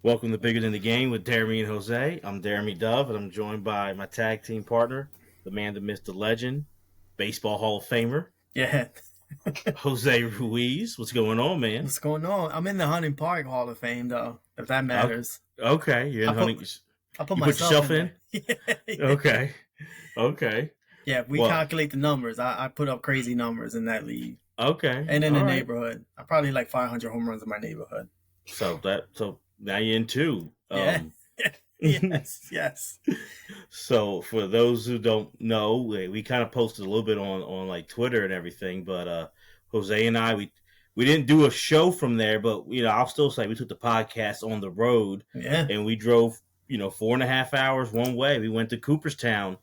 Welcome to Bigger Than the Game with Deremy and Jose. I'm Deremy Dove, and I'm joined by my tag team partner, the man, the myth, the legend, Baseball Hall of Famer, Yeah. Jose Ruiz. What's going on, man? What's going on? I'm in the Hunting Park Hall of Fame though, if that Oh, matters. okay, you're in I put hunting. I put You put myself yourself in there. in? Okay, okay. Yeah, if we Well, calculate the numbers. I put up crazy numbers in that league. okay, And in all the right. neighborhood. I probably like 500 home runs in my neighborhood. So now you're in two. Yeah. Yes, yes. So for those who don't know, we kind of posted a little bit on like Twitter and everything, but Jose and I we didn't do a show from there, but I'll still say we took the podcast on the road Yeah. and we drove 4.5 hours one way. We went to Cooperstown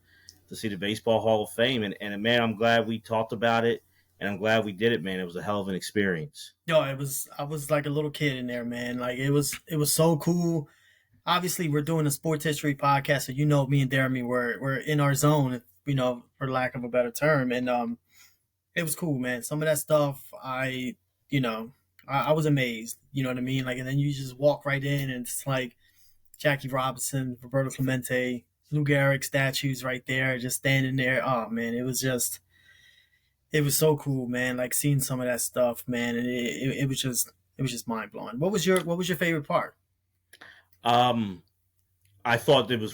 to see the Baseball Hall of Fame, and man, I'm glad we talked about it, and I'm glad we did it, man. It was a hell of an experience. Yo, I was like a little kid in there, man. Like it was so cool. Obviously we're doing a sports history podcast, so me and Jeremy we're in our zone, for lack of a better term. And it was cool, man. Some of that stuff, you know, I was amazed. You know what I mean? Like, and then you just walk right in, and it's like Jackie Robinson, Roberto Clemente, Lou Gehrig statues right there, just standing there. Oh man, it was so cool, man. Like seeing some of that stuff, man, and it was just mind blowing. What was your favorite part? Um, I thought it was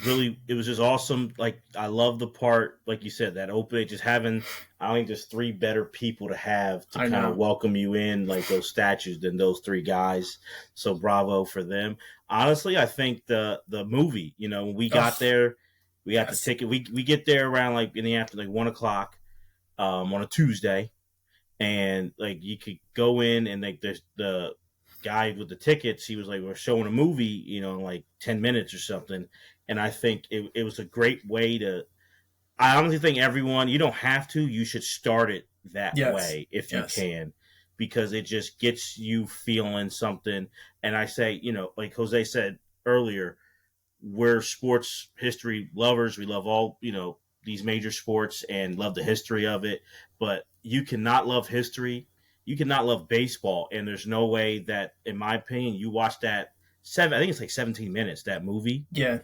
just awesome. Like I love the part, like you said, that opening, just having I think there's three better people to have to I kind of know. welcome you in, like those statues, than those three guys. So bravo for them. Honestly, I think the movie, when we got Oh there, we got the yes, ticket. We get there around like in the afternoon, like 1 o'clock, on a Tuesday, and like you could go in and like there's the guy with the tickets, he was like, we're showing a movie, in like 10 minutes or something. And I think it was a great way to, I honestly think everyone, you don't have to, you should start it that yes, way if you yes, can, because it just gets you feeling something. And I say, like Jose said earlier, we're sports history lovers. We love all, these major sports and love the history of it. But you cannot love history. You cannot love baseball. And there's no way that, in my opinion, you watch that I think it's like 17 minutes, that movie. yeah.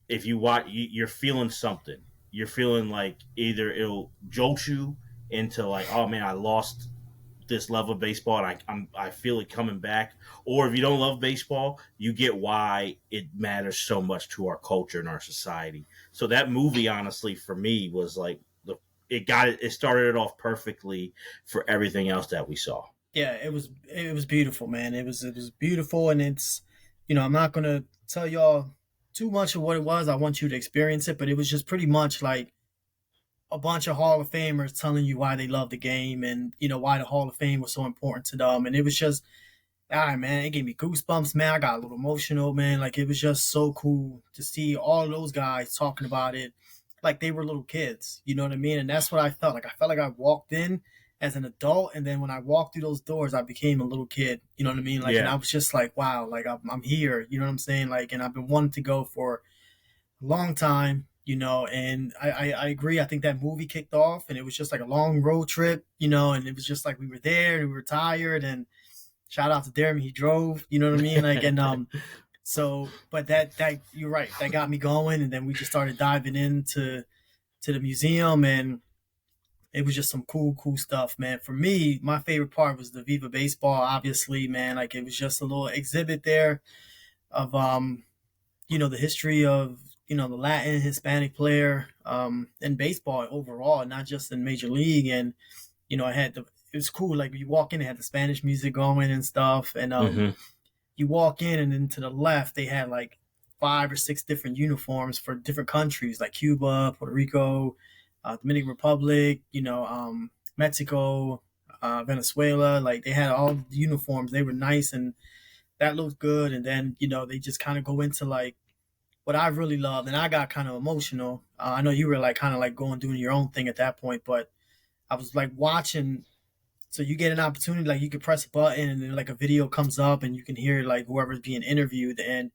If you watch, you're feeling something. You're feeling like either it'll jolt you into like, oh man, I lost this love of baseball, and I feel it coming back. Or if you don't love baseball, you get why it matters so much to our culture and our society. So that movie, honestly, for me, was like it started it off perfectly for everything else that we saw. Yeah, it was beautiful, man. It was beautiful, and it's I'm not gonna tell y'all too much of what it was. I want you to experience it, but it was just pretty much like a bunch of Hall of Famers telling you why they love the game, and why the Hall of Fame was so important to them. And it was just, man, it gave me goosebumps, man. I got a little emotional, man. Like it was just so cool to see all of those guys talking about it like they were little kids. You know what I mean? And that's what I felt like. I felt like I walked in as an adult, and then when I walked through those doors, I became a little kid. You know what I mean? Like, and Yeah. I was just like, wow, like I'm here. You know what I'm saying? Like, and I've been wanting to go for a long time. And I agree. I think that movie kicked off, and it was just like a long road trip. And it was just like we were there, and we were tired, and shout out to Deremy, he drove. You know what I mean? Like, and so, but that you're right. That got me going, and then we just started diving into the museum, and it was just some cool stuff, man. For me, my favorite part was the Viva Baseball. Obviously, man, like it was just a little exhibit there of the history of the Latin Hispanic player in baseball overall, not just in Major League. And I had it was cool. Like you walk in, they had the Spanish music going and stuff, and Hmm. you walk in, and then to the left they had like 5 or 6 different uniforms for different countries like Cuba, Puerto Rico, Dominican Republic, Mexico, Venezuela. Like they had all the uniforms. They were nice, and that looked good. And then they just kind of go into like what I really loved, and I got kind of emotional. I know you were like kind of like going doing your own thing at that point, but I was like watching. So you get an opportunity, like you could press a button, and then like a video comes up, and you can hear like whoever's being interviewed, and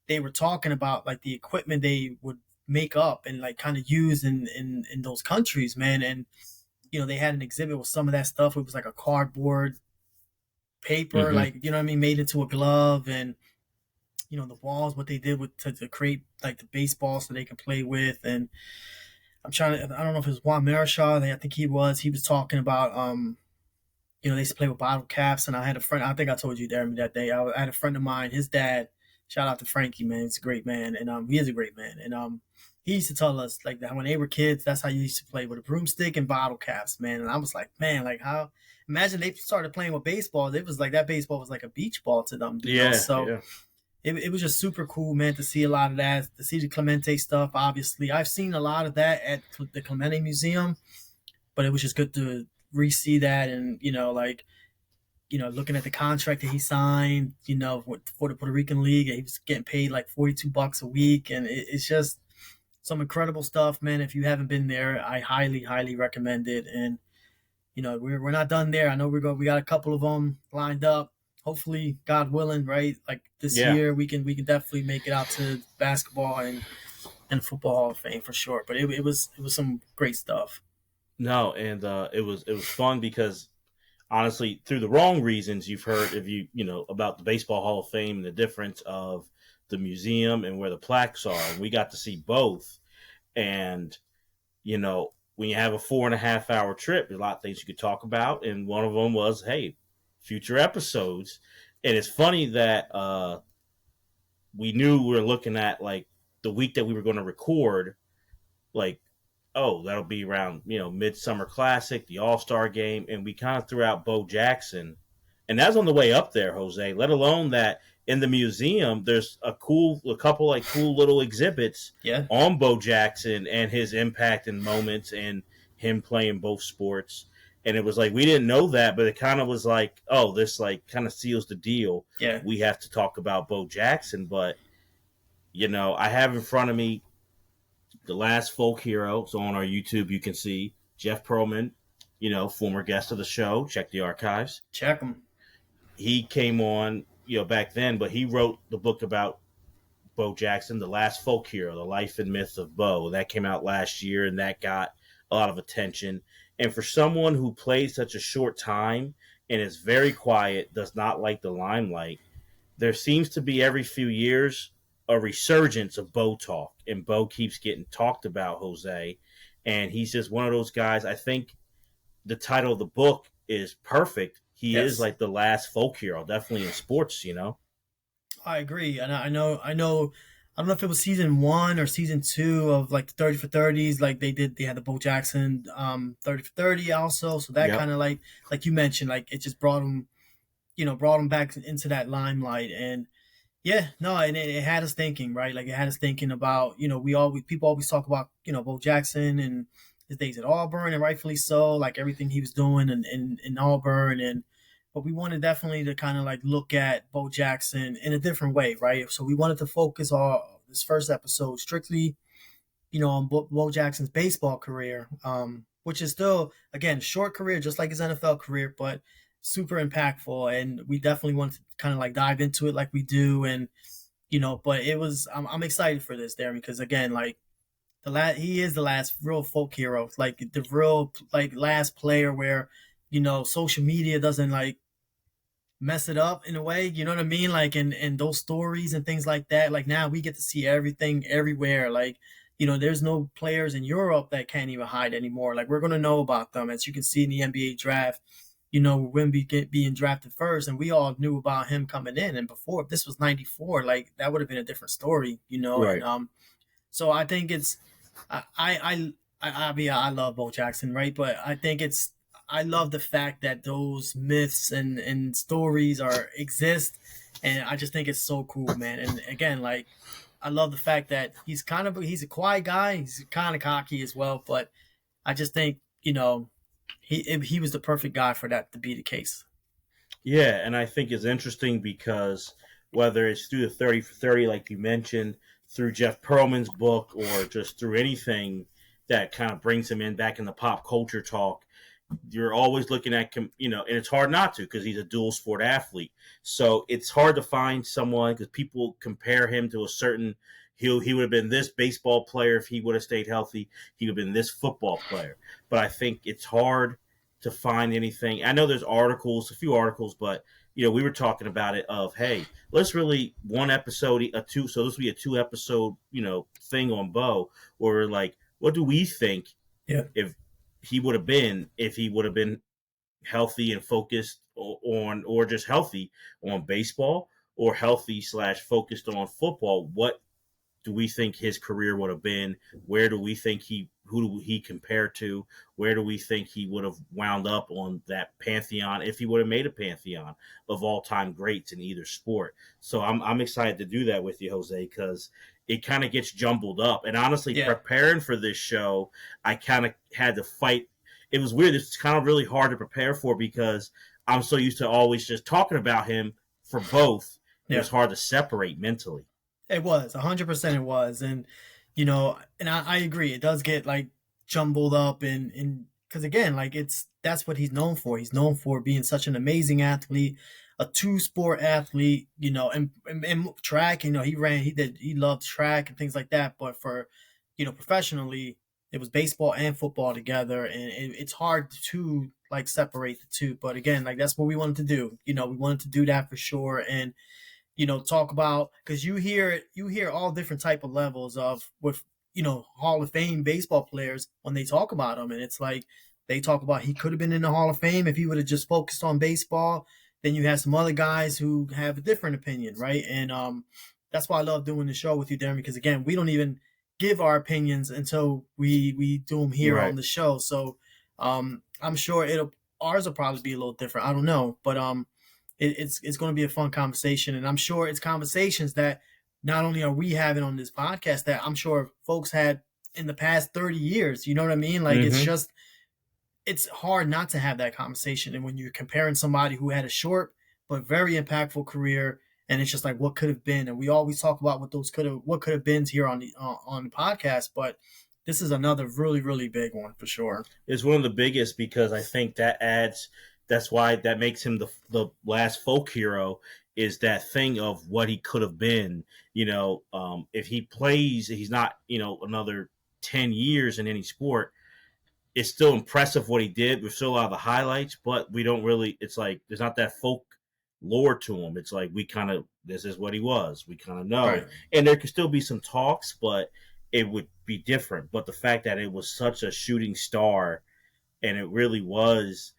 they were talking about like the equipment they would make up and like kind of use in those countries, man. And they had an exhibit with some of that stuff. It was like a cardboard paper, Hmm. like, you know what I mean, made into a glove. And the balls, what they did with to create like the baseball so they can play with. And I don't know if it was Juan Marichal. I think he was talking about they used to play with bottle caps, and I had a friend. I think I told you, Deremy, that day. I had a friend of mine. His dad, shout out to Frankie, man. He's a great man, and he is a great man. And he used to tell us like that when they were kids. That's how you used to play with a broomstick and bottle caps, man. And I was like, man, like how? Imagine they started playing with baseball. It was like that baseball was like a beach ball to them, Yeah, So yeah, it was just super cool, man, to see a lot of that, to see the Clemente stuff. Obviously, I've seen a lot of that at the Clemente Museum, but it was just good to re-see that, and like looking at the contract that he signed, for the Puerto Rican League, he was getting paid like $42 a week, and it's just some incredible stuff, man. If you haven't been there, I highly, highly recommend it. And we're not done there. I know we got a couple of them lined up. Hopefully, God willing, right? Like this yeah. year, we can definitely make it out to basketball and football Hall of Fame for sure. But it was some great stuff. No, and it was fun because honestly, through the wrong reasons, you've heard if about the Baseball Hall of Fame and the difference of the museum and where the plaques are. And we got to see both, and when you have a 4.5 hour trip, there's a lot of things you could talk about, and one of them was, hey, future episodes. And it's funny that we knew we were looking at like the week that we were going to record, like, oh, that'll be around Midsummer Classic, the All Star Game, and we kind of threw out Bo Jackson, and that's on the way up there, Jose. Let alone that in the museum, there's a couple like cool little exhibits Yeah, on Bo Jackson and his impact and moments and him playing both sports. And it was like we didn't know that, but it kind of was like, oh, this like kind of seals the deal. yeah. We have to talk about Bo Jackson, but I have in front of me the last folk hero. So on our YouTube, you can see Jeff Pearlman, former guest of the show. Check the archives. Check them. He came on, back then, but he wrote the book about Bo Jackson, The Last Folk Hero, The Life and Myth of Bo. That came out last year, and that got a lot of attention. And for someone who played such a short time and is very quiet, does not like the limelight, there seems to be every few years a resurgence of Bo talk, and Bo keeps getting talked about, Jose. And he's just one of those guys. I think the title of the book is perfect. He is Yes, like the last folk hero, definitely in sports. I agree, and I know. I don't know if it was season one or season two of like the 30 for 30s. Like they had the Bo Jackson 30 for 30 also. So that Yep. kind of like you mentioned, like it just brought him back into that limelight. And yeah, no, and it had us thinking, right? Like it had us thinking about, people always talk about, Bo Jackson and his days at Auburn, and rightfully so, like everything he was doing in Auburn. And but we wanted definitely to kind of like look at Bo Jackson in a different way, right? So we wanted to focus on this first episode strictly, on Bo Jackson's baseball career, which is still, again, short career, just like his NFL career, but super impactful. And we definitely want to kind of like dive into it like we do. And, but I'm excited for this, Darren, because again, like he is the last real folk hero, like the real, like last player where, social media doesn't like mess it up in a way. You know what I mean? Like and those stories and things like that. Like now we get to see everything everywhere. Like there's no players in Europe that can't even hide anymore. Like we're gonna know about them, as you can see in the NBA draft. Wemby being drafted first, and we all knew about him coming in. And before, if this was '94, like that would have been a different story. And Right. so I think it's I mean I love Bo Jackson, right? But I think I love the fact that those myths and stories are exist, and I just think it's so cool, man. And again, like I love the fact that he's a quiet guy, he's kind of cocky as well, but I just think he was the perfect guy for that to be the case. Yeah, and I think it's interesting because whether it's through the 30 for 30, like you mentioned, through Jeff Pearlman's book, or just through anything that kind of brings him in back in the pop culture talk, you're always looking at, and it's hard not to because he's a dual sport athlete. So it's hard to find someone because people compare him to a certain. He would have been this baseball player if he would have stayed healthy. He would have been this football player. But I think it's hard to find anything. I know there's articles, a few articles, but we were talking about it of, hey, let's really one episode a two, so this will be a 2 episode thing on Bo, where like, what do we think Yeah. if he would have been healthy and focused on, or just healthy on baseball, or healthy slash focused on football? What do we think his career would have been? Where do we think who do he compare to? Where do we think he would have wound up on that pantheon if he would have made a pantheon of all time greats in either sport? So I'm excited to do that with you, Jose, because it kind of gets jumbled up. And honestly, Yeah. preparing for this show, I kind of had to fight. It was weird. It's kind of really hard to prepare for because I'm so used to always just talking about him for both. It Yeah. was hard to separate mentally. It was 100%. It was, and and I agree. It does get like jumbled up, and because again, like that's what he's known for. He's known for being such an amazing athlete, a two sport athlete. And track. He loved track and things like that. But for professionally, it was baseball and football together, and it's hard to like separate the two. But again, like that's what we wanted to do. We wanted to do that for sure, and talk about, because you hear all different type of levels of with Hall of Fame baseball players when they talk about them, and it's like they talk about he could have been in the Hall of Fame if he would have just focused on baseball. Then you have some other guys who have a different opinion, right? And that's why I love doing the show with you, Deremy, because again, we don't even give our opinions until we do them here on Right. the show. So I'm sure it'll ours will probably be a little different. I don't know, but it's going to be a fun conversation, and I'm sure it's conversations that not only are we having on this podcast that I'm sure folks had in the past 30 years. You know what I mean? Like Mm-hmm. it's hard not to have that conversation. And when you're comparing somebody who had a short but very impactful career, and it's just like what could have been, and we always talk about what could have been here on the podcast, but this is another really really big one for sure. Is one of the biggest because I think that's why that makes him the last folk hero, is that thing of what he could have been. If he plays, he's not another 10 years in any sport. It's still impressive what he did. We've still a lot of the highlights, but we don't really. It's like there's not that folk lore to him. It's like we kind of this is what he was. We kind of know, Right. and there could still be some talks, but it would be different. But the fact that it was such a shooting star, and it really was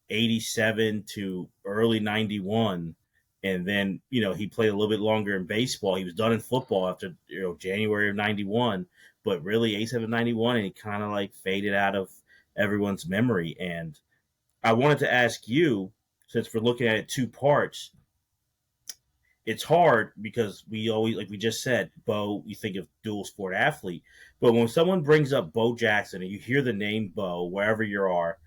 87 to early 91, and then he played a little bit longer in baseball. He was done in football after January of 91, but really 87 91, and he kind of like faded out of everyone's memory. And I wanted to ask you, since we're looking at it two parts, it's hard because we always, like we just said, Bo, you think of dual sport athlete, but when someone brings up Bo Jackson and you hear the name Bo wherever you are,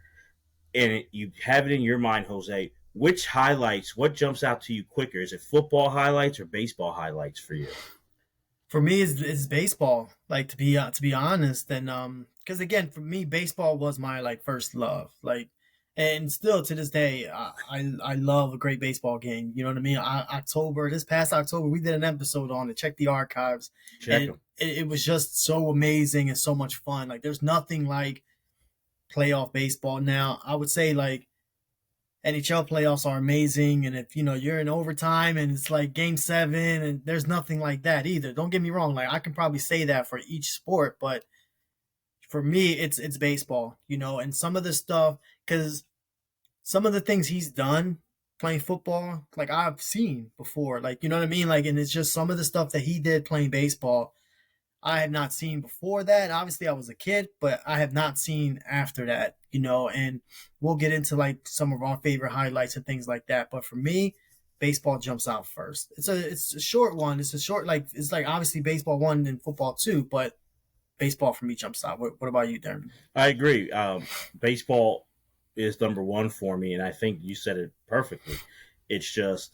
and you have it in your mind, Jose, which highlights, what jumps out to you quicker? Is it football highlights or baseball highlights for you? For me, it's baseball. Like to be honest, and because again, for me, baseball was my like first love. Like, and still to this day, I love a great baseball game. You know what I mean? This past October, we did an episode on it. Check the archives, Check and them. it was just so amazing and so much fun. Like, there's nothing like playoff baseball. Now, I would say like NHL playoffs are amazing, and if you're in overtime and it's like Game 7, and there's nothing like that either. Don't get me wrong; like I can probably say that for each sport, but for me, it's baseball. And some of the stuff, because some of the things he's done playing football, like I've seen before, like you know what I mean, like, and it's just some of the stuff that he did playing baseball I have not seen before that. Obviously, I was a kid, but I have not seen after that, and we'll get into like some of our favorite highlights and things like that. But for me, baseball jumps out first. It's a short one. It's a short, like, it's like obviously baseball one and football two, but baseball for me jumps out. What about you, Darren? I agree. Baseball is number one for me, and I think you said it perfectly. It's just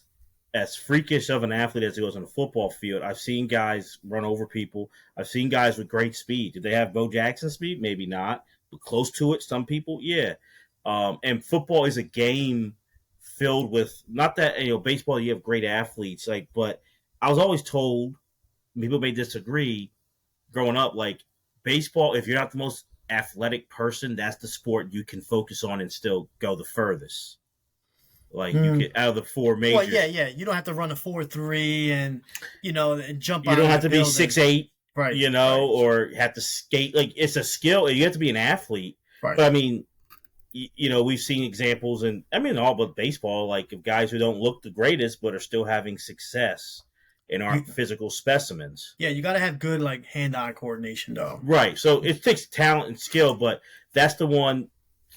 as freakish of an athlete as it goes on the football field. I've seen guys run over people. I've seen guys with great speed. Did they have Bo Jackson speed? Maybe not, but close to it. Some people, yeah. And football is a game filled with, not that baseball you have great athletes, like, but I was always told, people may disagree, growing up, like, baseball, if you're not the most athletic person, that's the sport you can focus on and still go the furthest. Like you Mm. could out of the four Well, yeah, majors, yeah. You don't have to run a 4.3 and and jump you out don't of the have to be six building. eight, Right, right, or have to skate. Like it's a skill. You have to be an athlete. right. But I mean, we've seen examples, and I mean, all but baseball, like of guys who don't look the greatest but are still having success and You aren't physical specimens. Yeah, you got to have good like hand-eye coordination though. Right. So it takes talent and skill, but that's the one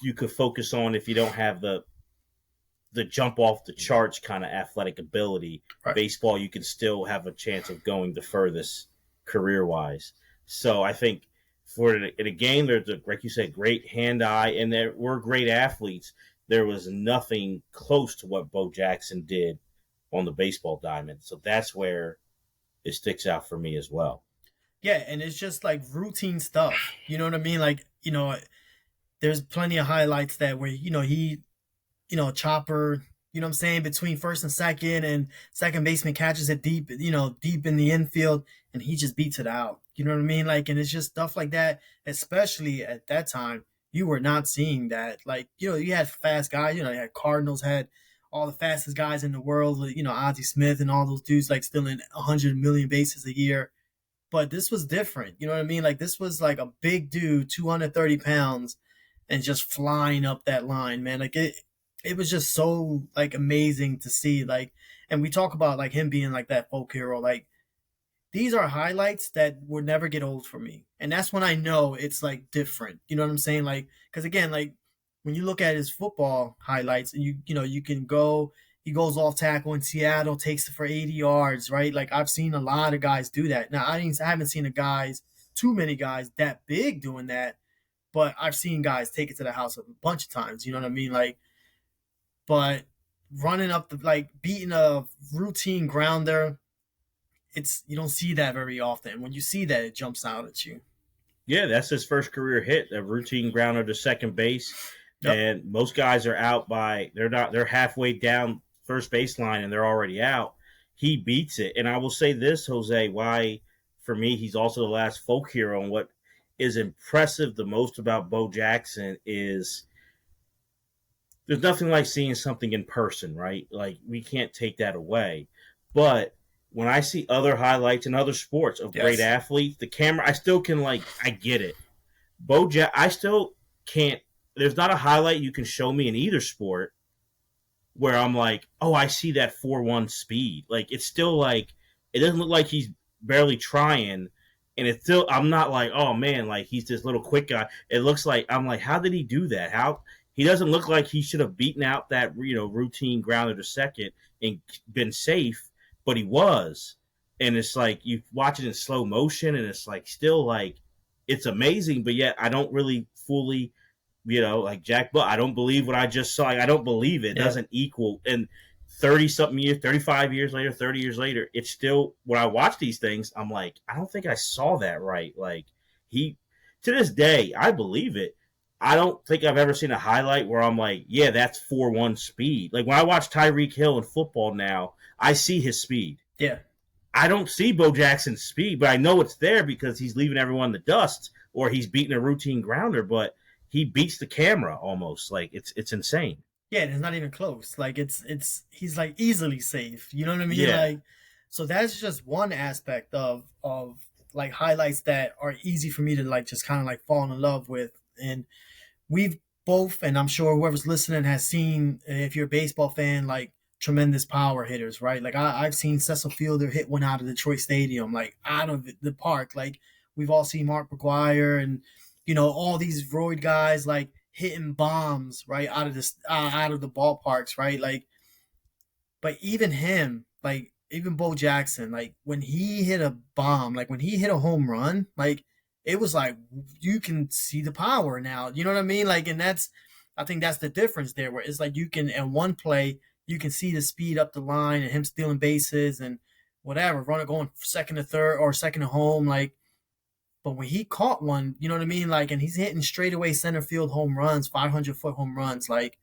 you could focus on if you don't have the jump off the charts kind of athletic ability. Right. Baseball, you can still have a chance of going the furthest career wise. So I think for in a game, there's like you said, great hand eye, and there were great athletes. There was nothing close to what Bo Jackson did on the baseball diamond. So that's where it sticks out for me as well. Yeah, and it's just like routine stuff. You know what I mean? Like, there's plenty of highlights that where he chopper, you know what I'm saying, between first and second baseman catches it deep, deep in the infield, and he just beats it out. You know what I mean? Like, and it's just stuff like that, especially at that time, you were not seeing that. Like, you had fast guys, you had Cardinals had all the fastest guys in the world, Ozzie Smith and all those dudes like stealing 100 million bases a year. But this was different. You know what I mean? Like this was like a big dude, 230 pounds, and just flying up that line, man. Like it was just so like amazing to see. Like, and we talk about like him being like that folk hero. Like these are highlights that would never get old for me, and that's when I know it's like different. You know what I'm saying? Like, because again, like when you look at his football highlights, and you can go. He goes off tackle in Seattle, takes it for 80 yards, right? Like I've seen a lot of guys do that. Now I haven't seen too many guys that big doing that, but I've seen guys take it to the house a bunch of times. You know what I mean? Like, but running up the like beating a routine grounder, it's you don't see that very often. When you see that, it jumps out at you. Yeah, that's his first career hit, a routine grounder to second base. Yep. And most guys are out by they're halfway down first baseline and they're already out. He beats it. And I will say this, Jose, why for me he's also the last folk hero, and what is impressive the most about Bo Jackson is there's nothing like seeing something in person, right? Like we can't take that away. But when I see other highlights in other sports of great Yes. athletes, the camera I still can I get it. I still can't. There's not a highlight you can show me in either sport where I'm like, oh, I see that 4-1 speed. Like it's still like it doesn't look like he's barely trying, and it's still I'm not like, oh man, like he's this little quick guy. It looks like I'm like, how did he do that? How he doesn't look like he should have beaten out that routine grounder to second and been safe, but he was. And it's like you watch it in slow motion, and it's like still like it's amazing, but yet I don't really fully like Jack But I don't believe what I just saw. Like, I don't believe it. It Yeah. doesn't equal. And 30 something years, 35 years later, 30 years later, it's still, when I watch these things, I'm like, I don't think I saw that right. Like, he, to this day, I believe it. I don't think I've ever seen a highlight where I'm like, yeah, that's 4-1 speed. Like, when I watch Tyreek Hill in football now, I see his speed. Yeah. I don't see Bo Jackson's speed, but I know it's there because he's leaving everyone in the dust or he's beating a routine grounder, but he beats the camera almost. Like it's insane. Yeah, and it's not even close. Like it's he's like easily safe. You know what I mean? Yeah. Like so that's just one aspect of like highlights that are easy for me to like just kind of like fall in love with. And we've both, and I'm sure whoever's listening has seen, if you're a baseball fan, like tremendous power hitters, right? Like I've seen Cecil Fielder hit one out of Detroit Stadium, like out of the park. Like we've all seen Mark McGuire and all these roid guys like hitting bombs right out of the ballparks, right? Like, but even him, like even Bo Jackson, like when he hit a bomb, like when he hit a home run, like it was like you can see the power now. You know what I mean? Like, and I think that's the difference there, where it's like you can in one play you can see the speed up the line and him stealing bases and whatever, runner going second to third or second to home, like. But when he caught one, you know what I mean? Like, and he's hitting straightaway center field home runs, 500-foot home runs. Like,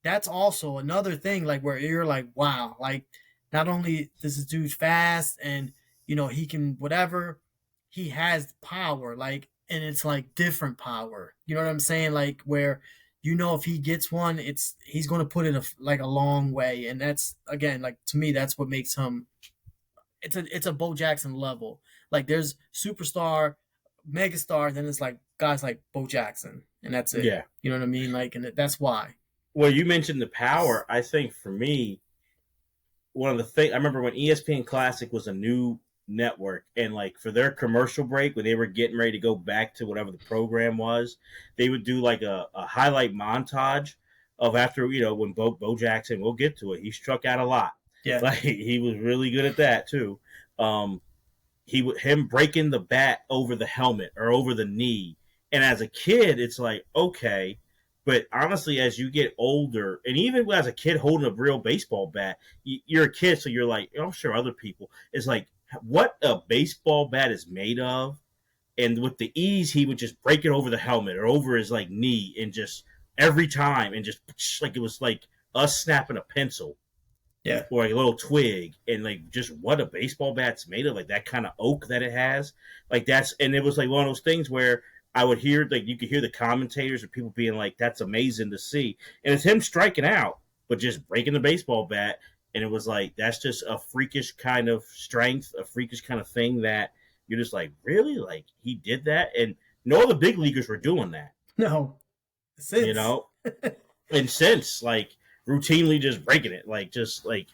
that's also another thing, like, where you're like, wow, like, not only does this dude fast and, he can whatever, he has power, like, and it's like different power. You know what I'm saying? Like, where if he gets one, he's going to put it like a long way, and that's again like to me that's what makes him. It's a Bo Jackson level. Like there's superstar, megastar, then it's like guys like Bo Jackson, and that's it. Yeah. You know what I mean? Like, and that's why. Well, you mentioned the power. I think for me, one of the things I remember when ESPN Classic was a new network, and like for their commercial break when they were getting ready to go back to whatever the program was, they would do like a highlight montage of after when Bo Jackson. We'll get to it. He struck out a lot. Yeah. Like he was really good at that too. Um, him breaking the bat over the helmet or over the knee. And as a kid, it's like, okay. But honestly, as you get older, and even as a kid holding a real baseball bat, you're a kid, so you're like, I'm sure other people, it's like what a baseball bat is made of. And with the ease, he would just break it over the helmet or over his like knee, and just every time, and just like it was like us snapping a pencil Yeah. or like a little twig, and like just what a baseball bat's made of, like that kind of oak that it has, like that's, and it was like one of those things where I would hear, like you could hear the commentators or people being like, that's amazing to see, and it's him striking out but just breaking the baseball bat, and it was like that's just a freakish kind of strength, a freakish kind of thing that you're just like, really, like he did that, and no other big leaguers were doing that, No. you Since. know, and since like routinely just breaking it, like just like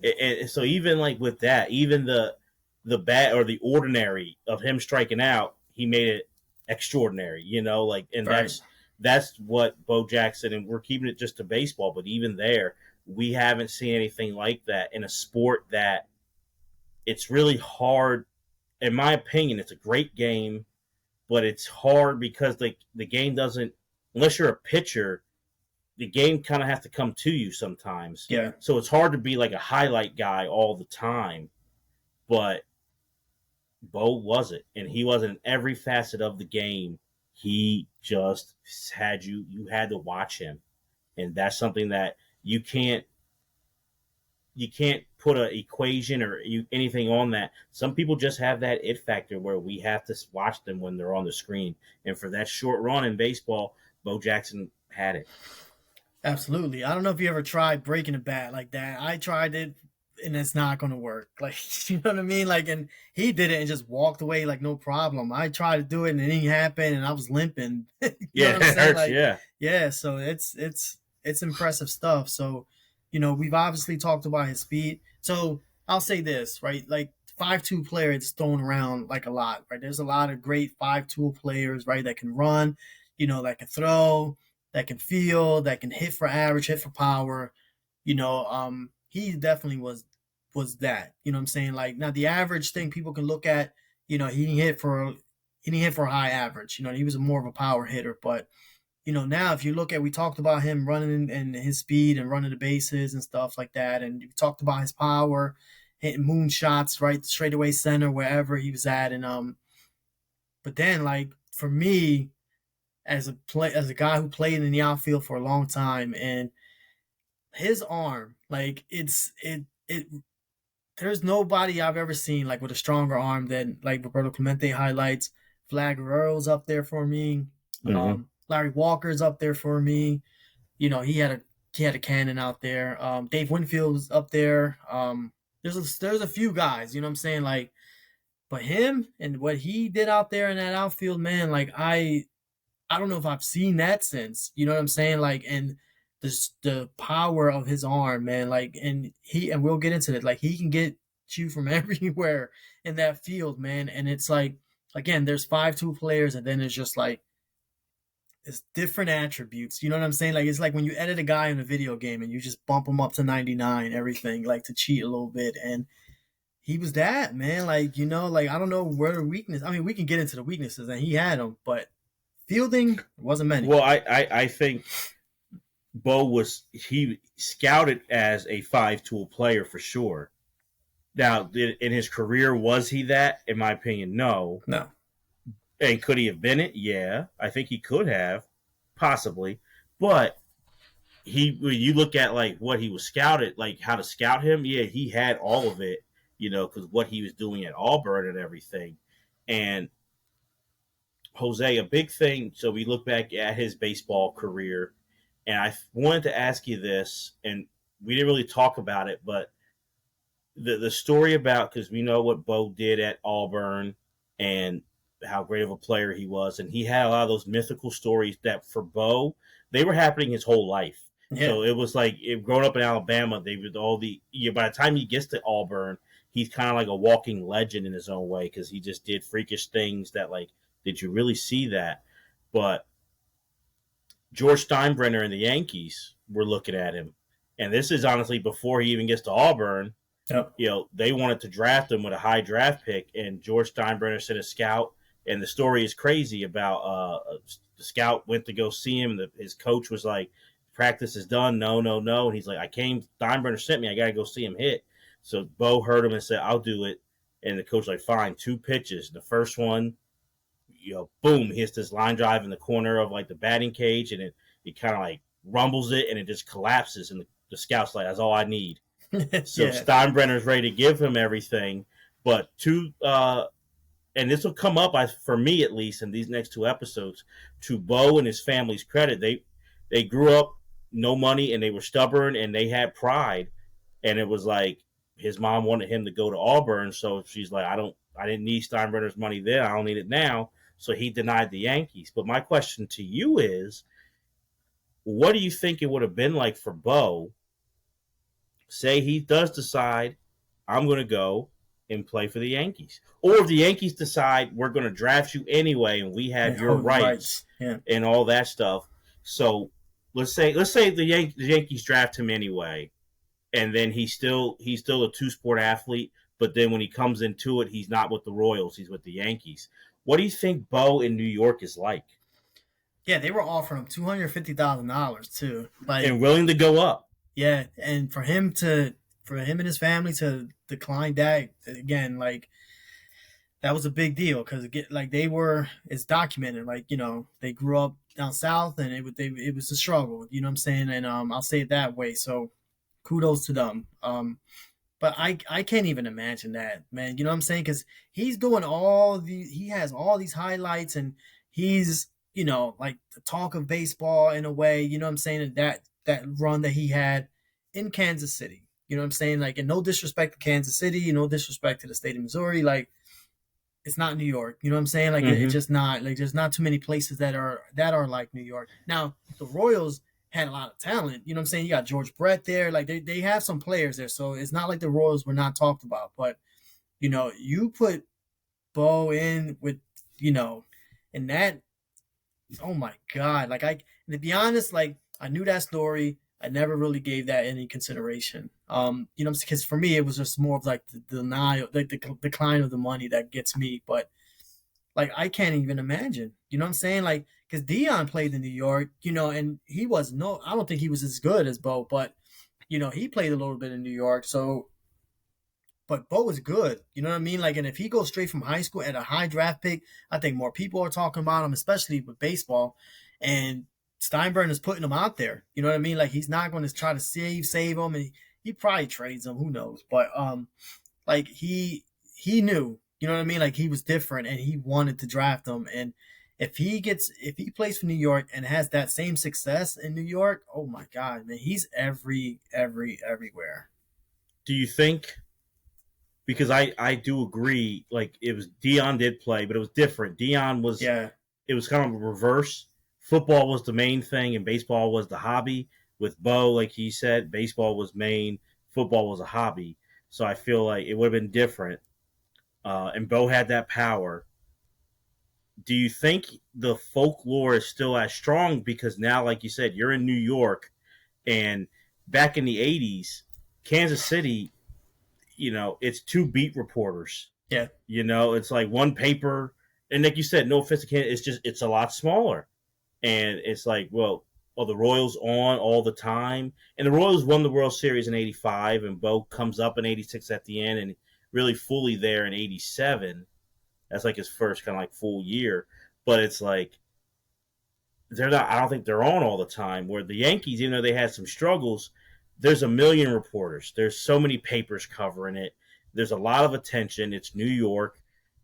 and so even like with that, even the bad or the ordinary of him striking out, he made it extraordinary, like, and Right. that's what Bo Jackson, and we're keeping it just to baseball, but even there, we haven't seen anything like that in a sport that it's really hard. In my opinion, it's a great game, but it's hard because the game doesn't, unless you're a pitcher, the game kind of has to come to you sometimes. Yeah. So it's hard to be like a highlight guy all the time. But Bo wasn't, and he wasn't in every facet of the game. He just had you had to watch him, and that's something that you can't put an equation or anything on that. Some people just have that it factor where we have to watch them when they're on the screen, and for that short run in baseball, Bo Jackson had it. Absolutely. I don't know if you ever tried breaking a bat like that. I tried it and it's not going to work. Like, you know what I mean? Like, and he did it and just walked away like no problem. I tried to do it and it didn't happen and I was limping. You know Yeah, what I'm it saying? hurts. Like, Yeah. yeah, so it's impressive stuff. So, we've obviously talked about his speed. So I'll say this, right? Like 5'2" player is thrown around like a lot, right? There's a lot of great 5'2" players, right, that can run, that can throw, that can field, that can hit for average, hit for power. He definitely was that. You know what I'm saying? Like now the average thing people can look at, he didn't hit for a high average. He was more of a power hitter. But now if you look at, we talked about him running and his speed and running the bases and stuff like that, and we talked about his power, hitting moon shots right straight away center wherever he was at, and but then like for me as a guy who played in the outfield for a long time, and his arm, like it there's nobody I've ever seen like with a stronger arm than like Roberto Clemente highlights. Vlad Guerrero's up there for me. Mm-hmm. Larry Walker's up there for me. He had a cannon out there. Dave Winfield's up there. There's a few guys, you know what I'm saying? Like, but him and what he did out there in that outfield, man, like I don't know if I've seen that since. You know what I'm saying? Like, and the power of his arm, man. Like, and we'll get into it. Like, he can get you from everywhere in that field, man. And it's like, again, there's 5'2" players, and then it's just like it's different attributes. You know what I'm saying? Like, it's like when you edit a guy in a video game and you just bump him up to 99, everything, like to cheat a little bit. And he was that, man. Like, like I don't know where the weakness. I mean, we can get into the weaknesses, and he had them, but fielding wasn't many. Well, I think Bo he scouted as a 5 tool player for sure. Now, in his career, was he that? In my opinion, no. No. And could he have been it? Yeah, I think he could have, possibly. But when you look at like what he was scouted, like how to scout him, yeah, he had all of it, because what he was doing at Auburn and everything. And Jose, a big thing. So we look back at his baseball career. And I wanted to ask you this, and we didn't really talk about it, but the story about, because we know what Bo did at Auburn and how great of a player he was, and he had a lot of those mythical stories that for Bo they were happening his whole life. Yeah. So it was like growing up in Alabama, they would all the by the time he gets to Auburn, he's kind of like a walking legend in his own way because he just did freakish things that like, did you really see that? But George Steinbrenner and the Yankees were looking at him, and this is honestly before he even gets to Auburn. Yep. They wanted to draft him with a high draft pick, and George Steinbrenner sent a scout. And the story is crazy about the scout went to go see him. His coach was like, "Practice is done. No, no, no." And he's like, "I came. Steinbrenner sent me. I got to go see him hit." So Bo heard him and said, "I'll do it." And the coach like, "Fine, 2 pitches. The first one, boom, hits this line drive in the corner of like the batting cage, and it kind of like rumbles it, and it just collapses. And the scout's like, "That's all I need." So Yeah. Steinbrenner's ready to give him everything, but and this will come up for me at least in these next 2 episodes. To Bo and his family's credit, they grew up no money and they were stubborn and they had pride, and it was like his mom wanted him to go to Auburn, so she's like, I didn't need Steinbrenner's money then, I don't need it now, so he denied the Yankees. But my question to you is, what do you think it would have been like for Bo? Say he does decide, I'm going to go and play for the Yankees. Or if the Yankees decide we're going to draft you anyway and we have Yeah. your Oh, rights rights. Yeah. and all that stuff. So let's say the Yankees draft him anyway, and then he's still a two-sport athlete, but then when he comes into it, he's not with the Royals, he's with the Yankees. What do you think Bo in New York is like? Yeah, they were offering him $250,000 too. Like, And willing to go up. yeah, and for him and his family to decline that again, like that was a big deal because like they were, it's documented. Like, they grew up down south, and it was a struggle. You know what I'm saying? And I'll say it that way. So kudos to them. But I can't even imagine that, man. You know what I'm saying? Because he has all these highlights, and he's, like the talk of baseball in a way. You know what I'm saying? And that run that he had in Kansas City. You know what I'm saying? Like, and no disrespect to Kansas City, no disrespect to the state of Missouri. Like, it's not New York. You know what I'm saying? Like, it's Mm-hmm. just not, like, there's not too many places that are like New York. Now, the Royals had a lot of talent. You know what I'm saying? You got George Brett there. Like, they have some players there. So it's not like the Royals were not talked about. But, you put Bo in with, and that, oh my God. Like, to be honest, like, I knew that story. I never really gave that any consideration. Because for me, it was just more of like the denial, like the decline of the money that gets me. But like, I can't even imagine. You know what I'm saying? Like, because Dion played in New York, and he was no, I don't think he was as good as Bo, but he played a little bit in New York. So, but Bo is good. You know what I mean? Like, and if he goes straight from high school at a high draft pick, I think more people are talking about him, especially with baseball. And Steinbrenner is putting him out there. You know what I mean? Like, he's not going to try to save him, and he probably trades him. Who knows? But like he knew. You know what I mean? Like, he was different, and he wanted to draft him. And if he plays for New York and has that same success in New York, oh my God, man, he's everywhere. Do you think, because I do agree. Like, it was Dion did play, but it was different. Dion was, Yeah. it was kind of a reverse. Football was the main thing, and baseball was the hobby. With Bo, like he said, baseball was main, football was a hobby. So I feel like it would have been different. And Bo had that power. Do you think the folklore is still as strong because now, like you said, you're in New York, and back in the '80s, Kansas City, it's two beat reporters. Yeah. It's like one paper, and like you said, no offense to Kansas, it's a lot smaller, and it's like, well, are the Royals on all the time? And the Royals won the World Series in '85, and Bo comes up in '86 at the end, and really fully there in '87. That's like his first kind of like full year, but it's like they're not. I don't think they're on all the time. Where the Yankees, even though they had some struggles, there's a million reporters. There's so many papers covering it. There's a lot of attention. It's New York.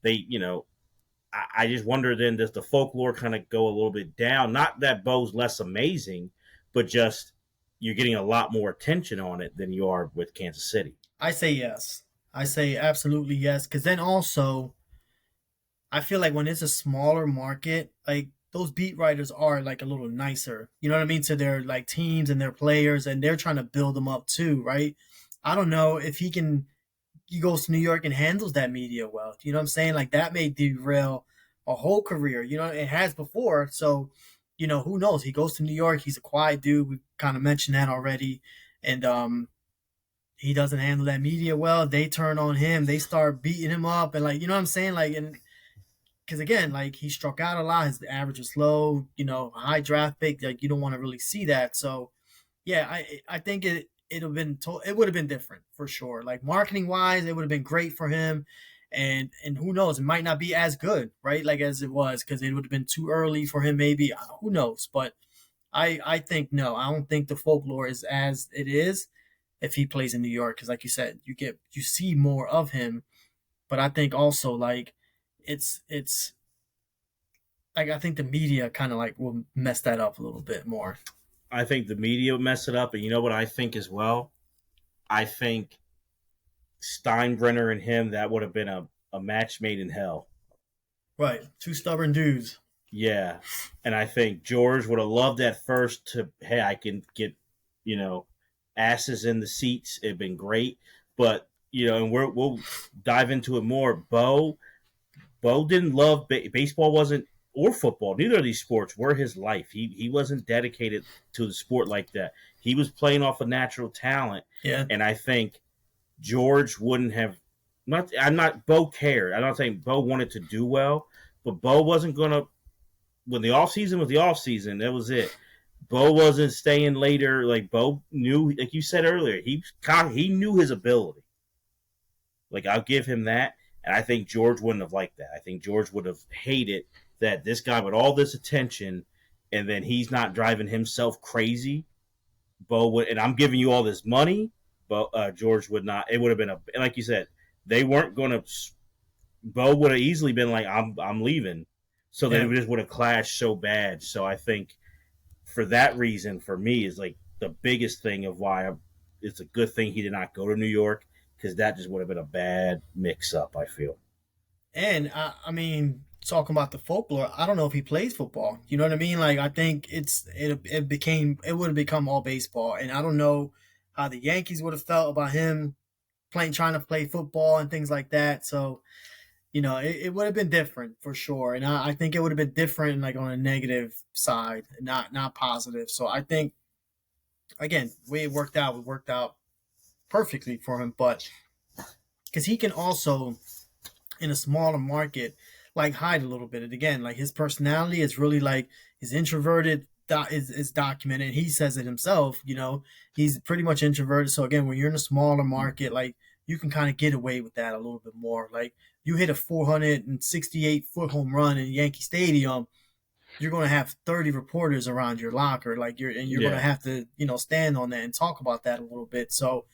I just wonder then, does the folklore kind of go a little bit down? Not that Bo's less amazing, but just you're getting a lot more attention on it than you are with Kansas City. I say yes. I say absolutely yes. Because then also, I feel like when it's a smaller market, like those beat writers are like a little nicer. You know what I mean to their like teams and their players, and they're trying to build them up too, right? I don't know if he can. He goes to New York and handles that media well. You know what I'm saying? Like that may derail a whole career. You know, it has before. So, who knows? He goes to New York. He's a quiet dude. We kind of mentioned that already, and he doesn't handle that media well. They turn on him. They start beating him up, and like you know what I'm saying? Like and because again, like he struck out a lot. His average is low. High draft pick. Like you don't want to really see that. So yeah, I think it would have been different for sure. Like marketing wise, it would have been great for him, and who knows, it might not be as good, right? Like as it was because it would have been too early for him. Maybe who knows? But I think no, I don't think the folklore is as it is if he plays in New York because like you said, you see more of him. But I think also like it's like I think the media kind of like will mess that up a little bit more. I think the media messed it up, and you know what I think as well. I think Steinbrenner and him, that would have been a match made in hell. Right, two stubborn dudes. Yeah, and I think George would have loved that first. To hey, I can get you know asses in the seats. It'd been great, but and we'll dive into it more. Bo didn't love baseball. Wasn't or football. Neither of these sports were his life. He wasn't dedicated to the sport like that. He was playing off a natural talent, Yeah, and I think George wouldn't have. Not I'm not Bo cared. I'm not saying Bo wanted to do well, but Bo wasn't gonna when the off season was the off season. That was it. Bo wasn't staying later. Like Bo knew, like you said earlier, he knew his ability. Like I'll give him that, and I think George wouldn't have liked that. I think George would have hated that this guy with all this attention, and then he's not driving himself crazy. Bo would, and I'm giving you all this money, but George would not. It would have been like you said, they weren't going to. Bo would have easily been like, I'm leaving. So yeah. they just would have clashed so bad. So I think for that reason, for me, is like the biggest thing of why it's a good thing he did not go to New York because that just would have been a bad mix up. I feel. And I mean, talking about the folklore, I don't know if he plays football. You know what I mean? Like I think it would have become all baseball, and I don't know how the Yankees would have felt about him trying to play football and things like that. So it would have been different for sure, and I think it would have been different like on a negative side, not positive. So I think again, the way it worked out perfectly for him, but because he can also in a smaller market like hide a little bit. And again, like his personality is really like his introverted is documented. He says it himself. He's pretty much introverted. So again, when you're in a smaller market, like you can kind of get away with that a little bit more. Like you hit a 468-foot home run in Yankee Stadium, you're going to have 30 reporters around your locker. Like you're going to Yeah. have to stand on that and talk about that a little bit. So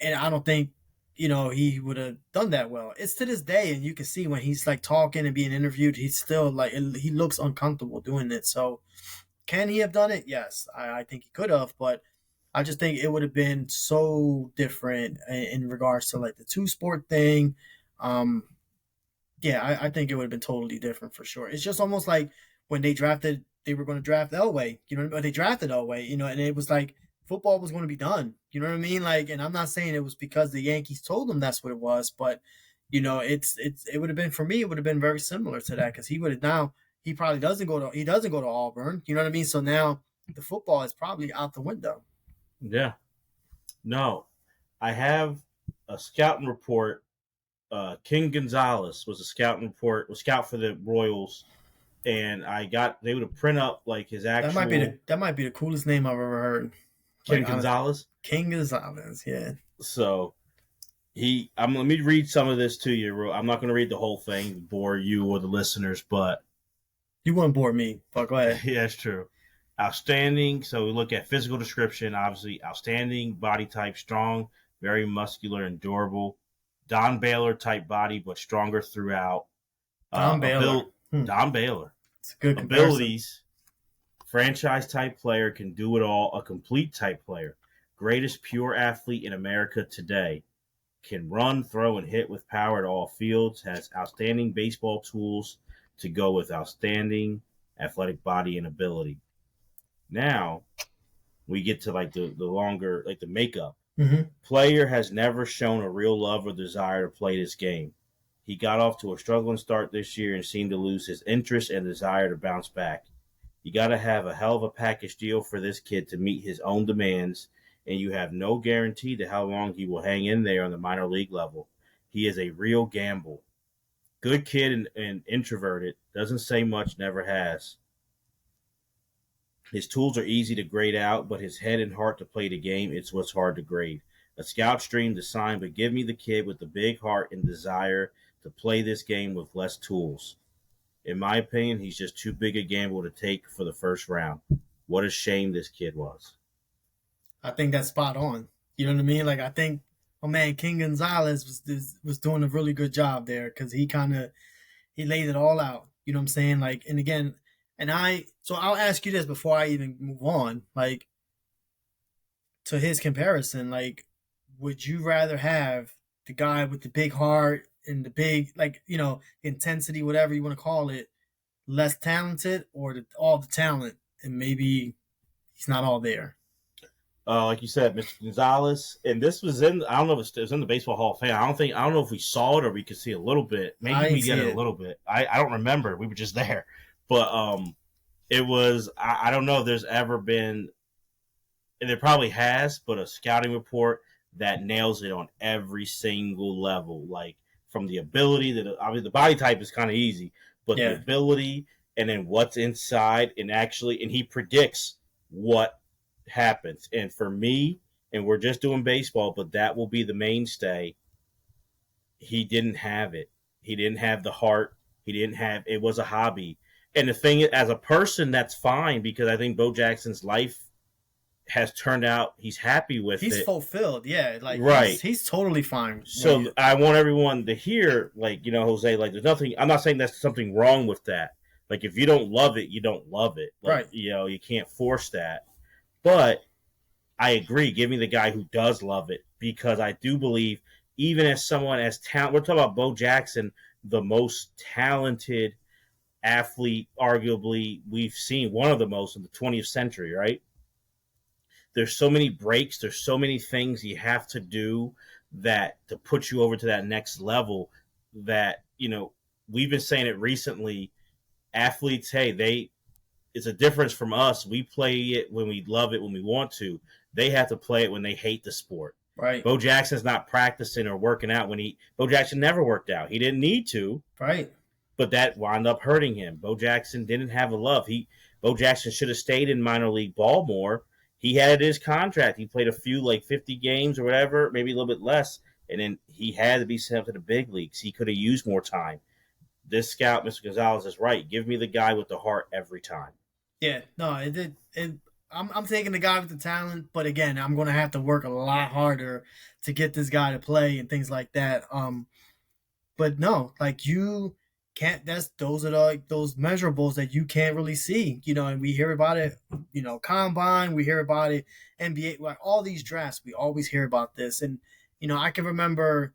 and I don't think he would have done that well. It's to this day, and you can see when he's like talking and being interviewed, he's still like he looks uncomfortable doing it. So, can he have done it? Yes, I think he could have, but I just think it would have been so different in regards to like the two sport thing. Um, yeah, I think it would have been totally different for sure. It's just almost like when they were going to draft Elway, but they drafted Elway, and it was like football was going to be done. You know what I mean? Like, and I'm not saying it was because the Yankees told them that's what it was, but it would have been for me. It would have been very similar to that because he probably doesn't go to Auburn. You know what I mean? So now the football is probably out the window. Yeah. No, I have a scouting report. King Gonzalez was a scouting report, was scout for the Royals, and they would have print up like his actual That might be the coolest name I've ever heard. King Like honestly, Gonzalez. King Gonzalez. Yeah, So let me read some of this to you. I'm not going to read the whole thing, bore you or the listeners, but you wouldn't bore me, but go ahead. yeah, it's true. Outstanding. So we look at physical description. Obviously, outstanding body type, strong, very muscular and durable. Don Baylor type body, but stronger throughout. Don Baylor. Don Baylor It's a good comparison. abilities Franchise type player can do it all, a complete type player. Greatest pure athlete in America today. Can run, throw, and hit with power at all fields. Has outstanding baseball tools to go with outstanding athletic body and ability. Now we get to like the longer, like the makeup. Mm-hmm. Player has never shown a real love or desire to play this game. He got off to a struggling start this year and seemed to lose his interest and desire to bounce back. You got to have a hell of a package deal for this kid to meet his own demands, and you have no guarantee to how long he will hang in there on the minor league level. He is a real gamble. Good kid and introverted, doesn't say much, never has. His tools are easy to grade out, but his head and heart to play the game, it's what's hard to grade. A scout's dream to sign, but give me the kid with the big heart and desire to play this game with less tools. In my opinion, he's just too big a gamble to take for the first round. What a shame this kid was. I think that's spot on. You know what I mean? Like I think my man King Gonzalez was doing a really good job there because he laid it all out. You know what I'm saying? Like, and again, so I'll ask you this before I even move on. Like, to his comparison, like, would you rather have the guy with the big heart and the big, like, intensity, whatever you want to call it, less talented, or all the talent and maybe he's not all there? Like you said, Mr. Gonzalez, and this was in. I don't know if it was in the Baseball Hall of Fame. I don't know if we saw it or we could see a little bit. Maybe we get it a little bit. I don't remember. We were just there, but it was. I don't know if there's ever been, and there probably has, but a scouting report that nails it on every single level. Like from the ability that obviously the body type is kind of easy, but the ability and then what's inside and he predicts what happens. And for me, and we're just doing baseball, but that will be the mainstay. He didn't have it. He didn't have the heart. He didn't have it. Was a hobby. And the thing is, as a person, that's fine because I think Bo Jackson's life has turned out. He's happy with it. He's fulfilled. Yeah, like right. He's totally fine. So I want everyone to hear, like, Jose, like, there's nothing. I'm not saying there's something wrong with that. Like, if you don't love it, you don't love it. Like, right. You can't force that. But I agree. Give me the guy who does love it because I do believe, even as someone as talent, we're talking about Bo Jackson, the most talented athlete, arguably, we've seen, one of the most in the 20th century, right? There's so many breaks. There's so many things you have to do that to put you over to that next level that, we've been saying it recently. Athletes, hey, it's a difference from us. We play it when we love it, when we want to. They have to play it when they hate the sport. Right. Bo Jackson's not practicing or working out Bo Jackson never worked out. He didn't need to. Right. But that wound up hurting him. Bo Jackson didn't have a love. Bo Jackson should have stayed in minor league ball more. He had his contract. He played a few, like 50 games or whatever, maybe a little bit less. And then he had to be sent up to the big leagues. He could have used more time. This scout, Mr. Gonzalez, is right. Give me the guy with the heart every time. Yeah, no, it did. I'm taking the guy with the talent, but again, I'm going to have to work a lot harder to get this guy to play and things like that. But no, like you can't. Those are those measurables that you can't really see, And we hear about it, combine. We hear about it, NBA, like all these drafts. We always hear about this, and I can remember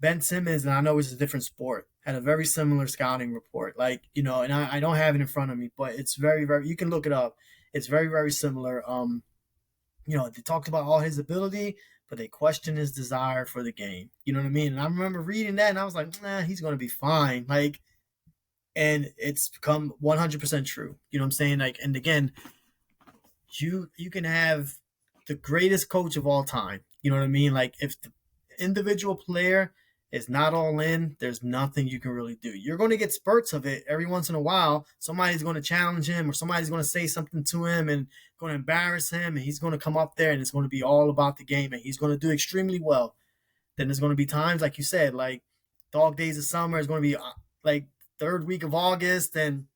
Ben Simmons, and I know it's a different sport, had a very similar scouting report. Like, and I don't have it in front of me, but it's very, very, you can look it up. It's very, very similar. They talked about all his ability, but they questioned his desire for the game. You know what I mean? And I remember reading that and I was like, nah, he's going to be fine. Like, and it's become 100% true. You know what I'm saying? Like, and again, you can have the greatest coach of all time. You know what I mean? Like, if the individual player is not all in, there's nothing you can really do. You're going to get spurts of it every once in a while. Somebody's going to challenge him or somebody's going to say something to him and going to embarrass him, and he's going to come up there and it's going to be all about the game and he's going to do extremely well. Then there's going to be times, like you said, like dog days of summer is going to be like third week of August, and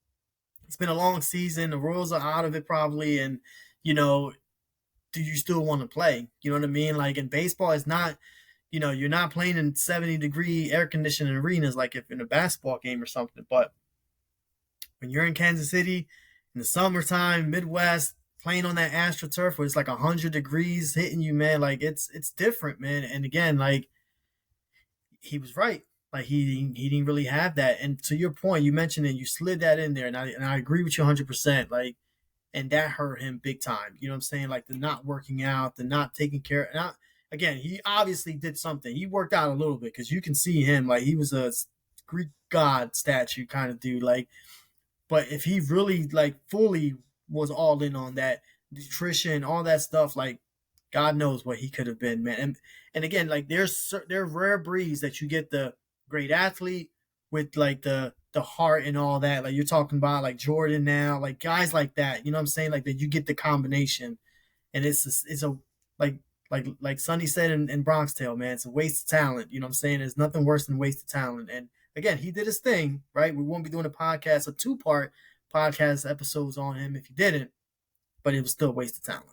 it's been a long season. The Royals are out of it probably, and do you still want to play? You know what I mean? Like in baseball, it's not, you're not playing in 70-degree air conditioning arenas like if in a basketball game or something. But when you're in Kansas City in the summertime, Midwest, playing on that AstroTurf where it's like 100 degrees hitting you, man. Like it's different, man. And again, like he was right. Like he didn't really have that. And to your point, you mentioned it, you slid that in there, and I agree with you 100%. Like, and that hurt him big time. You know what I'm saying? Like the not working out, the not taking care. Again, he obviously did something. He worked out a little bit because you can see him like he was a Greek god statue kind of dude. Like, but if he really like fully was all in on that nutrition, all that stuff, like God knows what he could have been, man. And again, like there are rare breeds that you get the great athlete with like the heart and all that. Like you're talking about like Jordan now, like guys like that. You know what I'm saying? Like that you get the combination, and it's a like like Sonny said in Bronx Tale, man. It's a waste of talent. You know what I'm saying? There's nothing worse than waste of talent. And again, he did his thing, right? We won't be doing a podcast, a 2-part podcast episodes on him if he didn't, but it was still a waste of talent.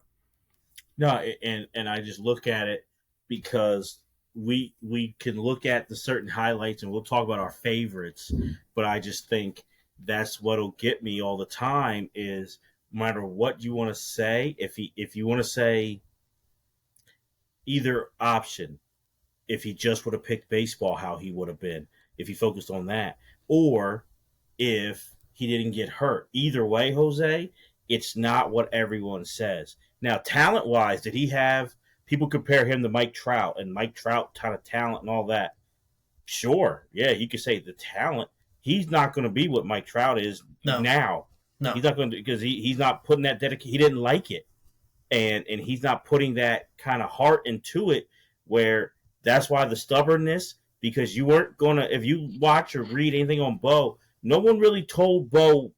No, and I just look at it because we can look at the certain highlights and we'll talk about our favorites, but I just think that's what'll get me all the time is no matter what you want to say, if you want to say either option, if he just would have picked baseball, how he would have been if he focused on that, or if he didn't get hurt. Either way, Jose, it's not what everyone says. Now, talent wise, did he have people compare him to Mike Trout and Mike Trout kind of talent and all that? Sure, yeah, you could say the talent. He's not going to be what Mike Trout is No, now. no. He's not going to because he's not putting that dedication. He didn't like it, and he's not putting that kind of heart into it. Where that's why the stubbornness because you weren't going to if you watch or read anything on Bo, no one really told Bo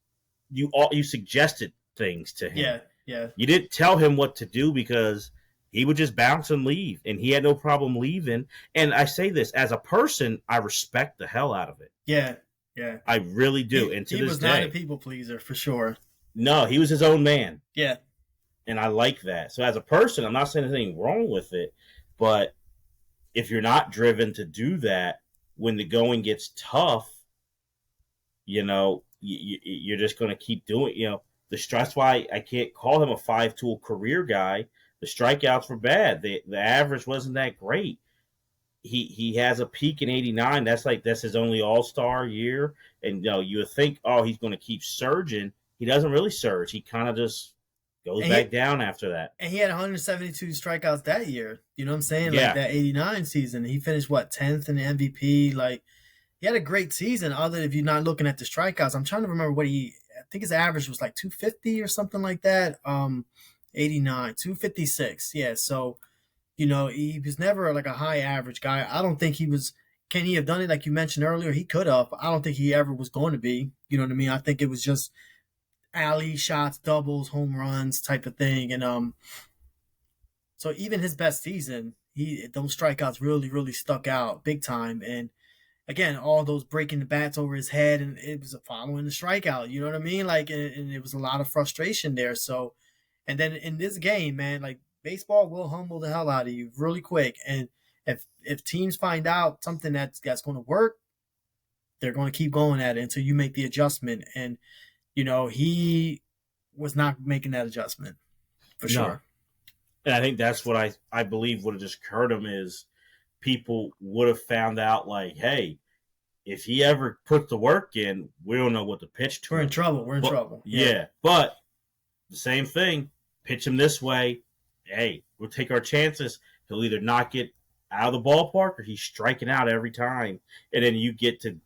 you suggested things to him. Yeah, yeah. You didn't tell him what to do because he would just bounce and leave, and he had no problem leaving. And I say this as a person, I respect the hell out of it. Yeah, yeah. I really do. And to he this was day, not a people pleaser for sure. no, he was his own man, Yeah, and I like that. So as a person, I'm not saying there's anything wrong with it, but if you're not driven to do that when the going gets tough, you're just going to keep doing. That's why I can't call him a 5-tool career guy. The strikeouts were bad. The average wasn't that great. He has a peak in '89. That's his only All Star year, and you would think, oh, he's going to keep surging. He doesn't really surge. He kind of just goes back down after that. And he had 172 strikeouts that year. You know what I'm saying? Yeah. Like that '89 season, he finished 10th in the MVP. Like he had a great season. Other if you're not looking at the strikeouts, I'm trying to remember what I think his average was like 250 or something like that. 89, 256. Yeah. So, he was never like a high average guy. I don't think he was. Can he have done it like you mentioned earlier? He could have. I don't think he ever was going to be. You know what I mean? I think it was just alley shots, doubles, home runs type of thing. And so even his best season, those strikeouts really, really stuck out big time. And again, all those breaking the bats over his head, and it was following the strikeout. You know what I mean? Like, and it was a lot of frustration there. So, and then in this game, man, like baseball will humble the hell out of you really quick. And if teams find out something that's going to work, they're going to keep going at it until you make the adjustment. And he was not making that adjustment for sure. No. And I think that's what I believe would have just hurt him is people would have found out like, hey, if he ever puts the work in, we don't know what to pitch to him. We're in trouble. We're in trouble. Yeah. But the same thing, pitch him this way. Hey, we'll take our chances. He'll either knock it out of the ballpark or he's striking out every time. And then you get to,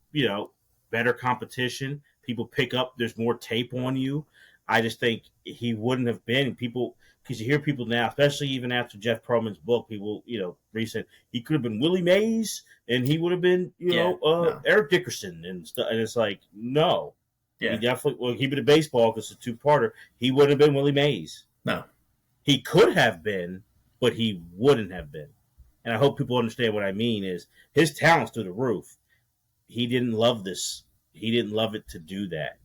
better competition. People pick up, there's more tape on you. I just think he wouldn't have been people because you hear people now, especially even after Jeff Pearlman's book, people, recent he could have been Willie Mays and he would have been, no. Eric Dickerson and stuff. And it's like, no, he definitely keep it a baseball because it's a 2-parter. He wouldn't have been Willie Mays. No, he could have been, but he wouldn't have been. And I hope people understand what I mean is his talent's through the roof. He didn't love this. He didn't love it to do that.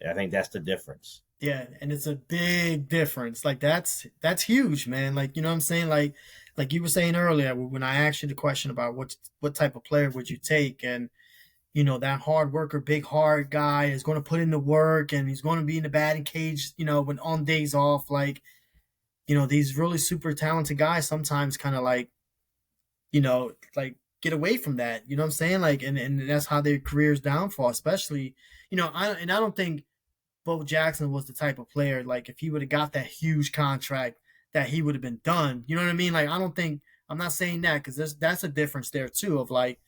I think that's the difference. Yeah, and it's a big difference. Like that's huge, man. Like, you know what I'm saying? Like you were saying earlier when I asked you the question about what type of player would you take, and that hard worker, big hard guy is going to put in the work and he's going to be in the batting cage, when on days off. Like, these really super talented guys sometimes kind of like get away from that. You know what I'm saying? Like, and that's how their careers downfall, especially, I don't think Bo Jackson was the type of player, like, if he would have got that huge contract, that he would have been done. You know what I mean? Like, I don't think, I'm not saying that because that's a difference there too of like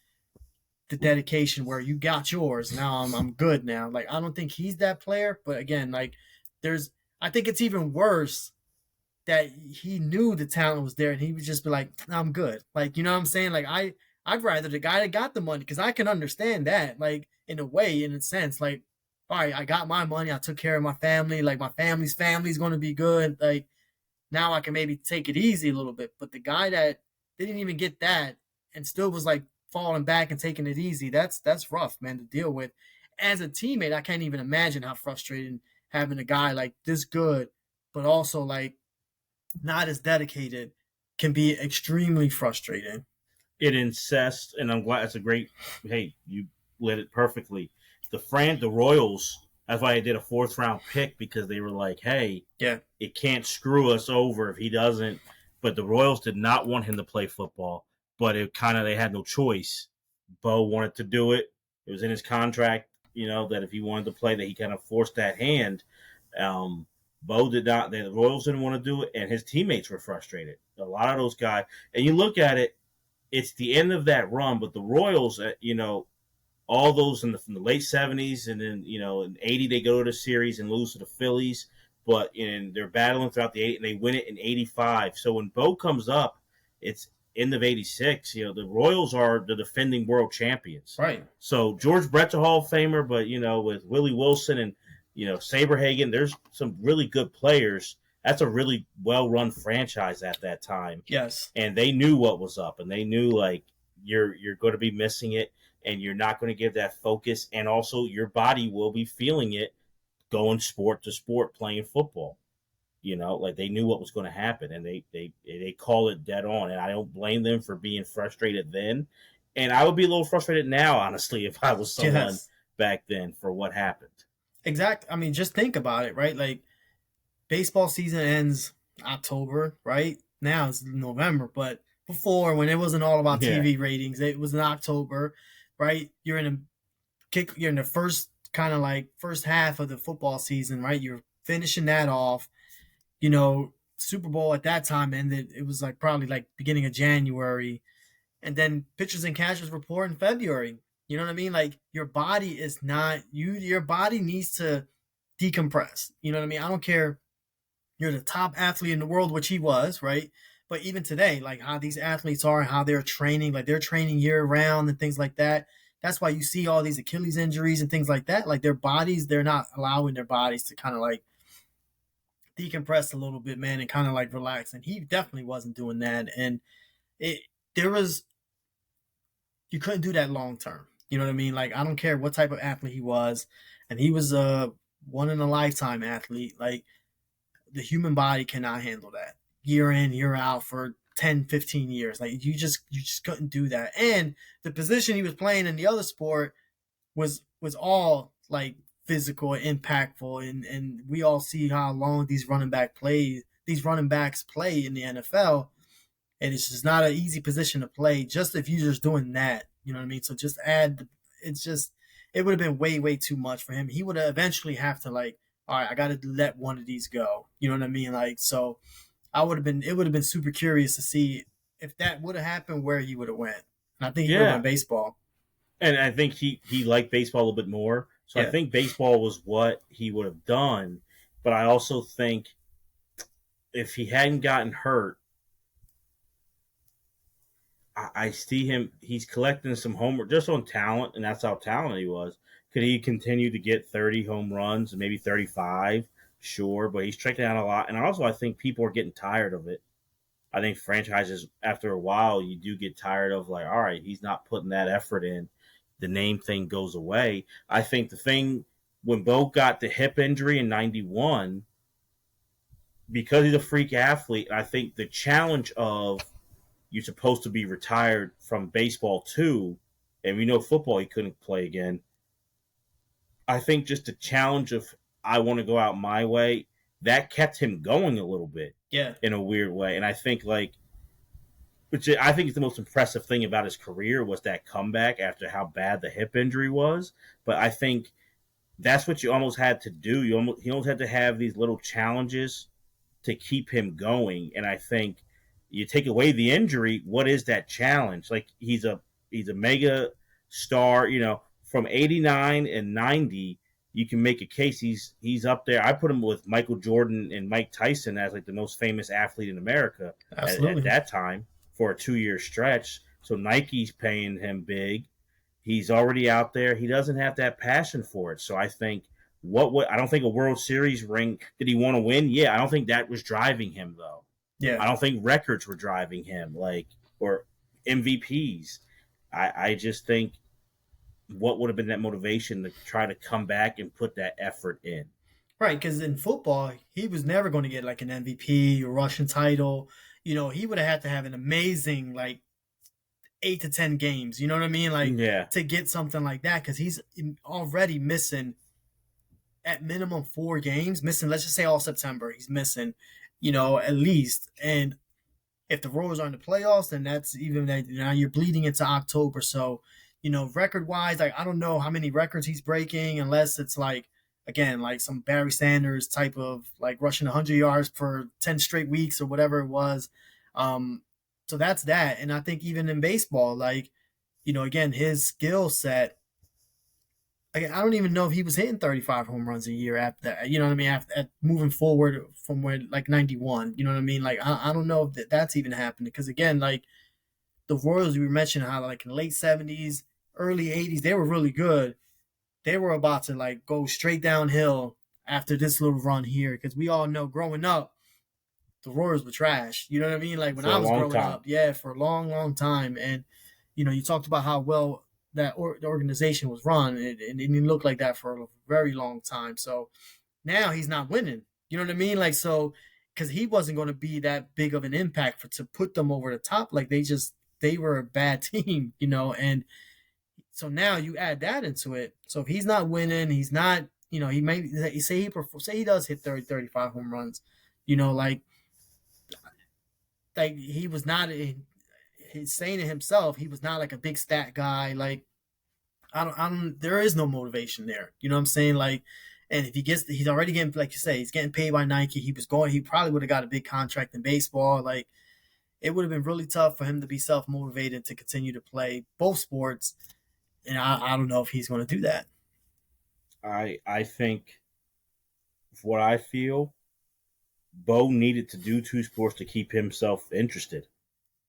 the dedication where you got yours. Now I'm good now. Like, I don't think he's that player. But again, like, there's, I think it's even worse that he knew the talent was there and he would just be like, I'm good. Like, you know what I'm saying? Like, I'd rather the guy that got the money because I can understand that, like, in a way, in a sense, like, all right, I got my money, I took care of my family, like my family's going to be good. Like, now I can maybe take it easy a little bit. But the guy that didn't even get that and still was like falling back and taking it easy, that's rough, man, to deal with. As a teammate, I can't even imagine how frustrating having a guy like this good, but also like not as dedicated can be extremely frustrating. It incests, and I'm glad it's a great. Hey, you lit it perfectly. The Royals. That's why they did a fourth round pick because they were like, hey, Yeah. it can't screw us over if he doesn't. But the Royals did not want him to play football, but it kind of they had no choice. Bo wanted to do it. It was in his contract, that if he wanted to play, that he kind of forced that hand. Um, Bo did not. The Royals didn't want to do it, and his teammates were frustrated. A lot of those guys, and you look at it, it's the end of that run. But the Royals, all those from the late '70s, and then in '80 they go to the series and lose to the Phillies, but they're battling throughout the '80s and they win it in '85. So when Bo comes up, it's end of '86. The Royals are the defending world champions. Right. So George Brett's a Hall of Famer, but with Willie Wilson and Saberhagen, there's some really good players. That's a really well run franchise at that time, Yes. and they knew what was up, and they knew like you're going to be missing it, and you're not going to give that focus, and also your body will be feeling it going sport to sport playing football. Like they knew what was going to happen, and they call it dead on, and I don't blame them for being frustrated then, and I would be a little frustrated now, honestly, if I was someone Yes. back then for what happened. Exactly. I mean, just think about it, right? Like, baseball season ends October, right? Now it's November, but before, when it wasn't all about Yeah, TV ratings, it was in October, right? You're in the first kind of like first half of the football season, right? You're finishing that off. Super Bowl at that time ended. It was like probably like beginning of January, and then pitchers and catchers report in February. You know what I mean? Like, your body is not you. Your body needs to decompress. You know what I mean? I don't care, you're the top athlete in the world, which he was, right? But even today, like how these athletes are and how they're training, like they're training year round and things like that. That's why you see all these Achilles injuries and things like that. Like, their bodies, they're not allowing their bodies to kind of like decompress a little bit, man, and kind of like relax. And he definitely wasn't doing that. And it, there was, you couldn't do that long term. You know what I mean? Like, I don't care what type of athlete he was. And he was a one in a lifetime athlete. Like, the human body cannot handle that year in, year out for 10, 15 years. Like, you just couldn't do that. And the position he was playing in the other sport was all like physical and impactful, and we all see how long these running backs play in the NFL, and it's just not an easy position to play just if you're just doing that. You know what I mean? So just add, it's just, it would have been way, way too much for him. He would have eventually have to like, all right, I got to let one of these go. You know what I mean? Like, so it would have been super curious to see if that would have happened, where he would have went. And I think he would have yeah, went baseball. and I think he liked baseball a little bit more. So I Yeah. think baseball was what he would have done. But I also think if he hadn't gotten hurt, I see him. He's collecting some homer just on talent, and that's how talented he was. Could he continue to get 30 home runs, maybe 35? Sure, but he's striking out a lot. And also, I think people are getting tired of it. I think franchises, after a while, you do get tired of like, all right, he's not putting that effort in. The name thing goes away. I think the thing when Bo got the hip injury in '91, because he's a freak athlete, I think the challenge of you're supposed to be retired from baseball too, and we know football he couldn't play again. I think just the challenge of I want to go out my way that kept him going a little bit Yeah, in a weird way, and I think like which I think is the most impressive thing about his career was that comeback after how bad the hip injury was. But I think that's what you almost had to do. He almost had to have these little challenges to keep him going. And I think you take away the injury, what is that challenge? Like he's a mega star. From '89 and '90, you can make a case he's up there. I put him with Michael Jordan and Mike Tyson as like the most famous athlete in America at absolutely. that time for a 2 year stretch. So Nike's paying him big. He's already out there. He doesn't have that passion for it. So I think I don't think a World Series ring did he want to win? Yeah, I don't think that was driving him though. Yeah. I don't think records were driving him or MVPs. I just think what would have been that motivation to try to come back and put that effort in. Right, because in football, he was never going to get like an MVP or Russian title. He would have had to have an amazing like 8 to 10 games. You know what I mean? Like Yeah, to get something like that, because he's already missing at minimum 4 games. Missing, let's just say all September, he's missing. At least. And if the Royals are in the playoffs, then that's even that. Now you're bleeding into October. So, record wise, like I don't know how many records he's breaking, unless it's like again like some Barry Sanders type of like rushing 100 yards for 10 straight weeks or whatever it was. Um, so that's that. And I think even in baseball, like again his skill set. I don't even know if he was hitting 35 home runs a year after that. You know what I mean? After moving forward from where like 91. You know what I mean? Like I don't know if that's even happening because again, like the Royals, we were mentioning how like in the late 70s, early 80s, they were really good. They were about to like go straight downhill after this little run here because we all know growing up, the Royals were trash. You know what I mean? Like when for I a was long growing time. up, yeah, for a long, long time. And you talked about how well the organization was run, and it didn't look like that for a very long time. So now he's not winning. You know what I mean? Like so, because he wasn't going to be that big of an impact to put them over the top. Like they were a bad team, and so now you add that into it. So if he's not winning, he's not, he may say he does hit 30, 35 home runs, like he was not. He's saying it himself. He was not like a big stat guy. Like I don't. There is no motivation there. You know what I'm saying? Like, and if he's already getting, like you say, he's getting paid by Nike. He probably would have got a big contract in baseball. Like, it would have been really tough for him to be self motivated to continue to play both sports. And I don't know if he's going to do that. I think what I feel, Bo needed to do two sports to keep himself interested.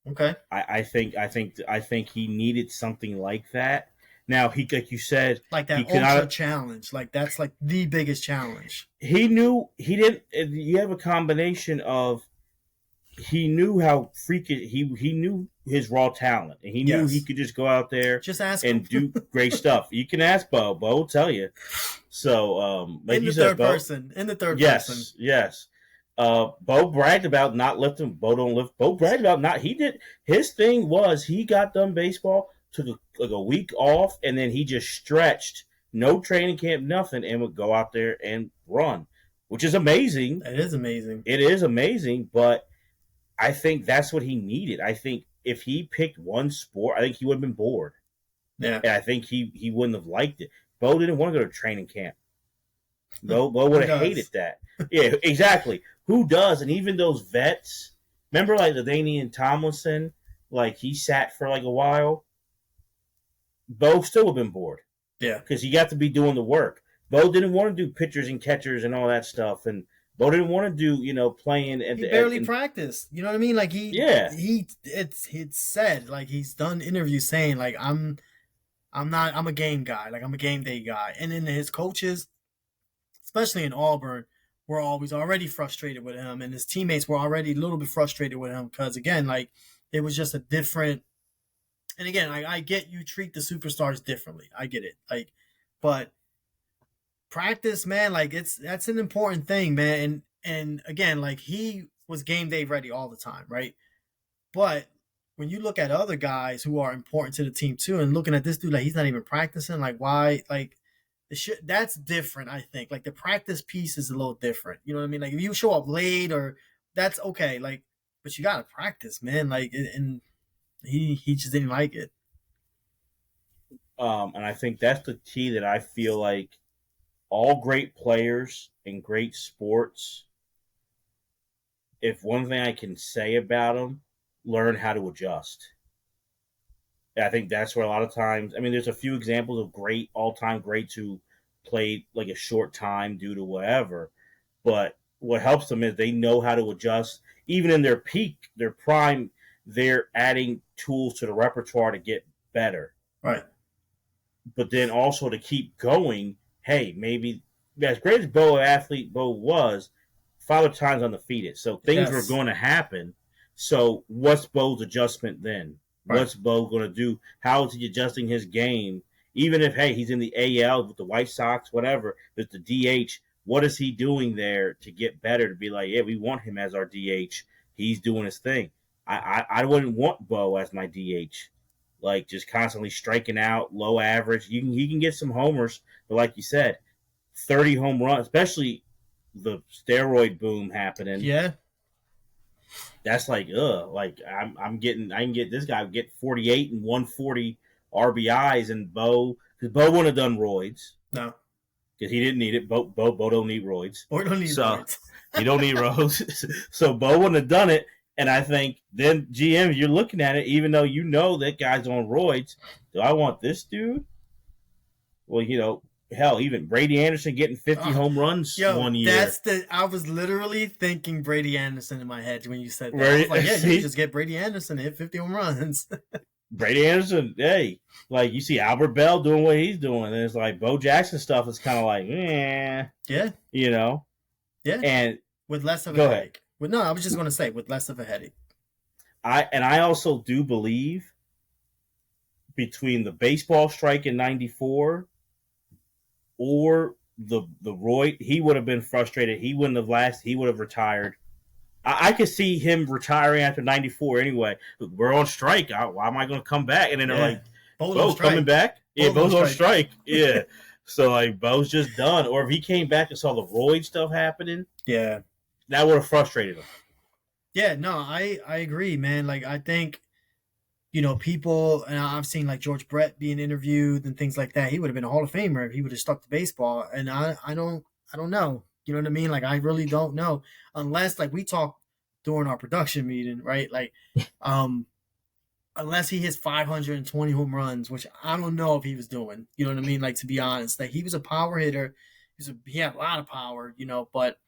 Okay. I think he needed something like that. Now he, like you said, Like he that could ultra not. challenge. Like that's like the biggest challenge. He knew he didn't. You have a combination of he knew how freaking he knew his raw talent, and he knew he Yes. could just go out there Just ask him and do great stuff. You can ask Bo. Bo will tell you. So, like in you the said, third Bo. person. In the third person. Yes, yes. Bo bragged about not lifting. Bo don't lift. Bo bragged about not. He did. His thing was he got done baseball, took like a week off, and then he just stretched. No training camp, nothing, and would go out there and run, which is amazing. That is amazing. It is amazing, but I think that's what he needed. I think if he picked one sport, I think he would have been bored, Yeah. and I think he wouldn't have liked it. Bo didn't want to go to training camp. Bo Who would have hated does? that. Yeah, exactly. Who does? And even those vets, remember like LaDainian Tomlinson, like he sat for like a while. Bo still would have been bored Yeah. because he got to be doing the work. Bo didn't want to do pitchers and catchers and all that stuff, and Bo didn't want to do playing He barely and practiced. You know what I mean? Like yeah, it's said like he's done interviews saying like I'm a game guy, like I'm a game day guy. And then his coaches, especially in Auburn, were always already frustrated with him, and his teammates were already a little bit frustrated with him because again, like it was just a different. And again, I get you treat the superstars differently. I get it, like, but practice, man, like that's an important thing, man. And again, like he was game day ready all the time, right? But when you look at other guys who are important to the team too, and looking at this dude like he's not even practicing, like why? Like the shit that's different. I think like the practice piece is a little different. You know what I mean? Like if you show up late or that's okay. Like, but you gotta practice, man. Like, and he just didn't like it. And I think that's the key that I feel like all great players in great sports, if one thing I can say about them, learn how to adjust. And I think that's where a lot of times, I mean, there's a few examples of great, all time greats who played like a short time due to whatever. But what helps them is they know how to adjust. Even in their peak, their prime, they're adding tools to the repertoire to get better. Right. But then also to keep going, hey, maybe as great as Bo was, Father Time's undefeated. So things were Yes. going to happen. So what's Bo's adjustment then? Right. What's Bo going to do? How is he adjusting his game? Even if, hey, he's in the AL with the White Sox, whatever, there's the DH. What is he doing there to get better? To be like, yeah, we want him as our DH. He's doing his thing. I wouldn't want Bo as my DH, like just constantly striking out, low average. He can get some homers, but like you said, 30 home runs, especially the steroid boom happening. Yeah. That's like I'm getting I can get this guy get 48 and 140 RBIs and Bo because Bo wouldn't have done roids No. because he didn't need it. Bo don't need roids, Or don't need so roids. he don't need roids. So Bo wouldn't have done it. And I think then GM, you're looking at it, even though you know that guy's on roids. Do I want this dude? Well, hell, even Brady Anderson getting 50 Oh, home runs yo, one year. that's the. I was literally thinking Brady Anderson in my head when you said that. I was Right? like, yeah, you could See, just get Brady Anderson to hit 50 home runs. Brady Anderson, hey, like you see Albert Bell doing what he's doing, and it's like Bo Jackson stuff is kind of like, Yeah, you know. yeah, And with less of a go ahead. headache. With no, I was just going to say with less of a headache. I also do believe between the baseball strike in '94 or the Roy, he would have been frustrated. He wouldn't have lasted. He would have retired. I could see him retiring after '94 anyway. We're on strike. Why am I going to come back? And then they're Yeah, like, Bo's on Bo coming strike. back? Yeah, Bo's on Bo's on strike. strike. Yeah. So like Bo's just done. Or if he came back and saw the Royd stuff happening, Yeah, that would have frustrated him. yeah. No, I agree, man. Like I think people, and I've seen like George Brett being interviewed and things like that. He would have been a Hall of Famer if he would have stuck to baseball. And I don't know. You know what I mean? Like I really don't know unless like we talked during our production meeting, right? Like, um, unless he hits 520 home runs, which I don't know if he was doing. You know what I mean? Like to be honest, like he was a power hitter. He had a lot of power, but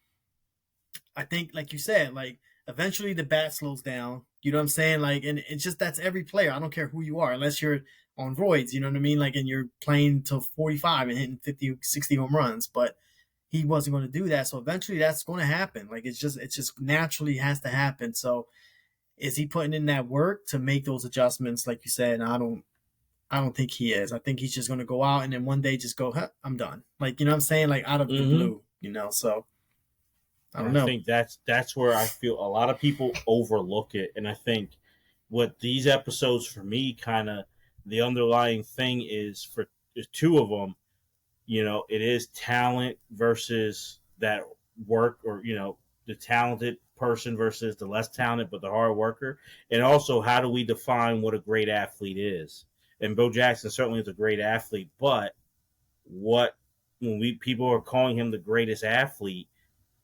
I think, like you said, like eventually the bat slows down. You know what I'm saying? Like, and it's just that's every player. I don't care who you are, unless you're on roids. You know what I mean? Like, and you're playing till 45 and hitting 50, 60 home runs. But he wasn't going to do that. So eventually that's going to happen. Like, it's just naturally has to happen. So is he putting in that work to make those adjustments? Like you said, and I don't think he is. I think he's just going to go out and then one day just go, huh, I'm done. Like, you know what I'm saying? Like out of the Mm-hmm. blue. So I And don't I know. think that's where I feel a lot of people overlook it. And I think what these episodes for me kind of the underlying thing is for there's two of them. It is talent versus that work, or the talented person versus the less talented but the hard worker, and also how do we define what a great athlete is? And Bo Jackson certainly is a great athlete, but what when we people are calling him the greatest athlete,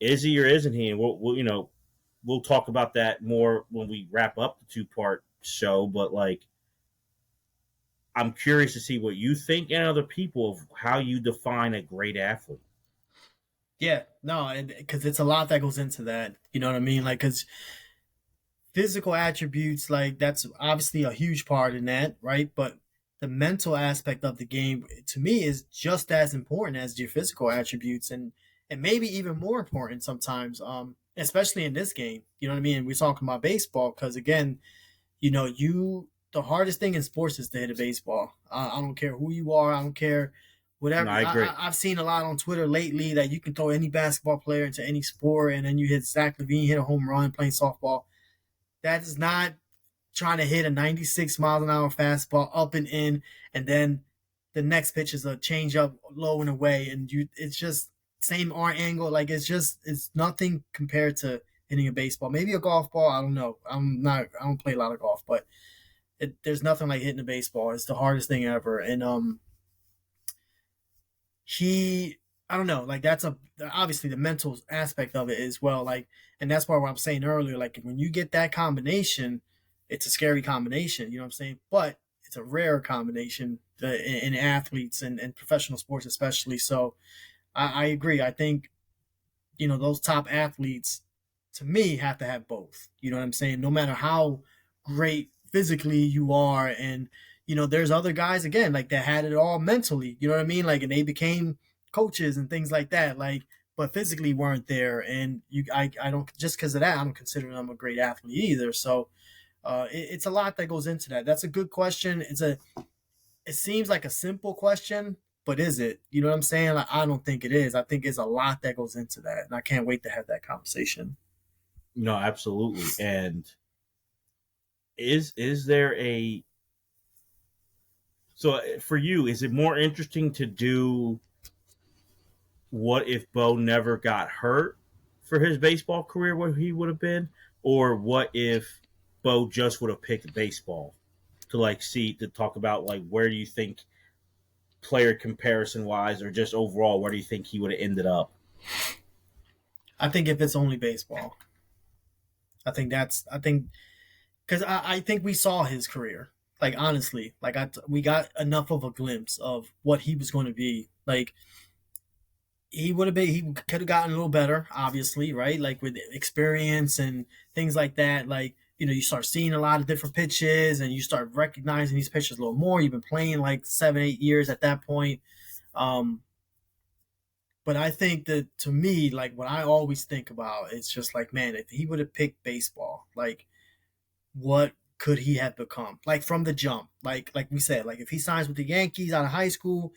is he or isn't he? And we'll talk about that more when we wrap up the 2-part show. But like, I'm curious to see what you think and other people of how you define a great athlete. Yeah, no, because it's a lot that goes into that. You know what I mean? Like, because physical attributes, like that's obviously a huge part in that, right? But the mental aspect of the game, to me, is just as important as your physical attributes, and maybe even more important sometimes. Especially in this game. You know what I mean? We're talking about baseball because again, the hardest thing in sports is to hit a baseball. I don't care who you are. I don't care No, whatever. I agree. I've seen a lot on Twitter lately that you can throw any basketball player into any sport, and then you hit Zach Levine hit a home run playing softball. That is not trying to hit a 96 miles an hour fastball up and in, and then the next pitch is a change up low and away, and it's just same arm angle. Like it's nothing compared to hitting a baseball. Maybe a golf ball. I don't know. I don't play a lot of golf, but there's nothing like hitting a baseball. It's the hardest thing ever, and he I don't know, like that's a obviously the mental aspect of it as well. Like, and that's why what I'm saying earlier, like when you get that combination, it's a scary combination, you know what I'm saying? But it's a rare combination in athletes and professional sports especially. So I agree. I think, those top athletes to me have to have both. You know what I'm saying? No matter how great physically you are, and there's other guys again like that had it all mentally. You know what I mean? Like, and they became coaches and things like that. Like, but physically weren't there, and I don't just because of that I don't consider them a great athlete either. So it's a lot that goes into that. That's a good question. It seems like a simple question, but is it? You know what I'm saying? Like, I don't think it is. I think it's a lot that goes into that, and I can't wait to have that conversation. No, absolutely. And is there a so for you? Is it more interesting to do what if Bo never got hurt for his baseball career, what he would have been, or what if Bo just would have picked baseball to talk about like where do you think player comparison wise or just overall where do you think he would have ended up? I think if it's only baseball, I think because I think we saw his career. Like honestly, like we got enough of a glimpse of what he was going to be. Like he could have gotten a little better, obviously, right? Like with experience and things like that. Like you start seeing a lot of different pitches, and you start recognizing these pitches a little more. You've been playing like 7, 8 years at that point. Um, but I think that to me, like what I always think about, it's just like, man, if he would have picked baseball, like what could he have become? Like from the jump, like we said, like if he signs with the Yankees out of high school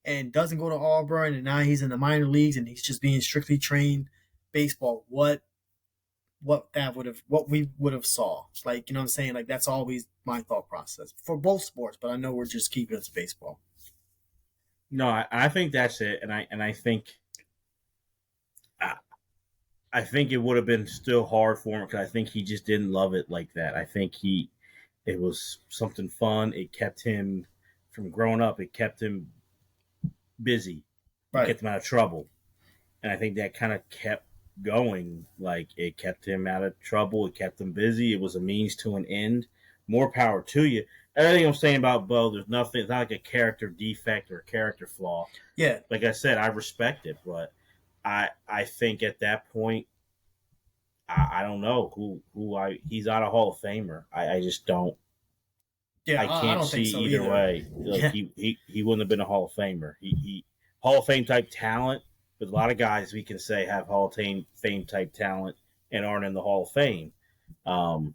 and doesn't go to Auburn, and now he's in the minor leagues and he's just being strictly trained baseball, what we would have saw. Like, you know what I'm saying? Like that's always my thought process for both sports, but I know we're just keeping it to baseball. No, I think that's it, and I think I, I think it would have been still hard for him because I think he just didn't love it like that. I think it was something fun. It kept him from growing up. It kept him busy. It Right. kept him out of trouble. And I think that kind of kept going. Like it kept him out of trouble. It kept him busy. It was a means to an end. More power to you. Everything I'm saying about Bo, there's nothing. It's not like a character defect or a character flaw. Yeah. Like I said, I respect it, but I think at that point, I don't know who I he's not a Hall of Famer. I just don't. Yeah. I I can't don't think see so either either. way. Like Yeah. he wouldn't have been a Hall of Famer. He Hall of Fame type talent. But a lot of guys we can say have Hall of Fame type talent and aren't in the Hall of Fame. Um,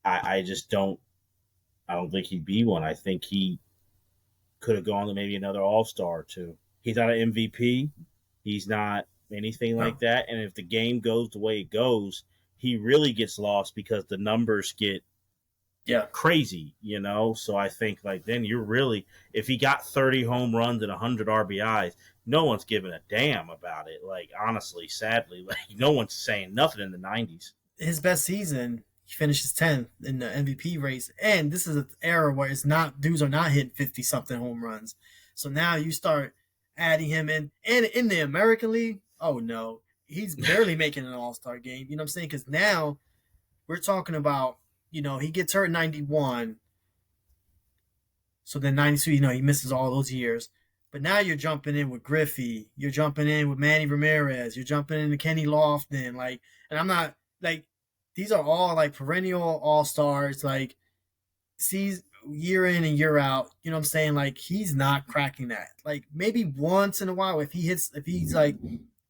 I just don't. I don't think he'd be one. I think he could have gone to maybe another All Star or two. He's not an MVP. He's not anything like No. that. And if the game goes the way it goes, he really gets lost because the numbers get Yeah. crazy. So I think like then you're really if he got 30 home runs and 100 RBIs, no one's giving a damn about it. Like honestly, sadly, like no one's saying nothing in the 90s. His best season, he finishes 10th in the MVP race. And this is an era where it's not dudes are not hitting 50 something home runs. So now you start adding him in, and in the American League, oh no, he's barely making an All Star game. You know what I'm saying? Because now we're talking about, he gets hurt in 91. So then 92, he misses all those years. But now you're jumping in with Griffey. You're jumping in with Manny Ramirez. You're jumping into Kenny Lofton. Like, and I'm not like these are all like perennial all stars. Like, sees year in and year out. You know what I'm saying? Like, he's not cracking that. Like, maybe once in a while, if he's like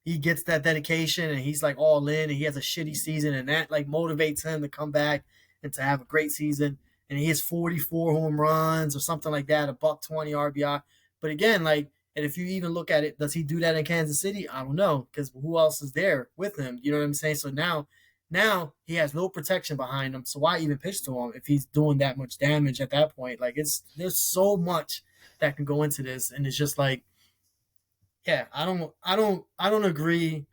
he gets that dedication and he's like all in and he has a shitty season and that like motivates him to come back and to have a great season and he hits 44 home runs or something like that, a buck 20 RBI. But again, like, and if you even look at it, does he do that in Kansas City? I don't know because who else is there with him? You know what I'm saying? So now Now he has no protection behind him, so why even pitch to him if he's doing that much damage at that point? Like it's there's so much that can go into this, and it's just like, yeah, I don't agree.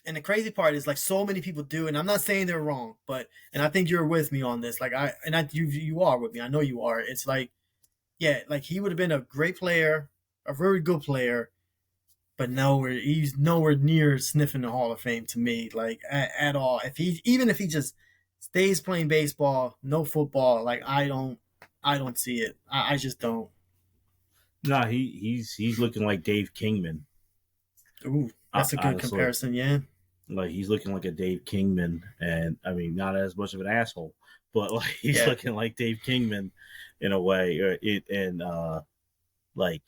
And the crazy part is like so many people do, and I'm not saying they're wrong, but and I think you're with me on this. Like you are with me. I know you are. It's like, yeah, like he would have been a great player, a very good player, but nowhere he's nowhere near sniffing the Hall of Fame to me, like at all. If he even if he just stays playing baseball, no football, like I don't see it. I just don't. No, he's looking like Dave Kingman. Ooh, that's a good Honestly, comparison. Yeah. like he's looking like a Dave Kingman, and I mean, not as much of an asshole, but like he's Yeah. looking like Dave Kingman in a way. Like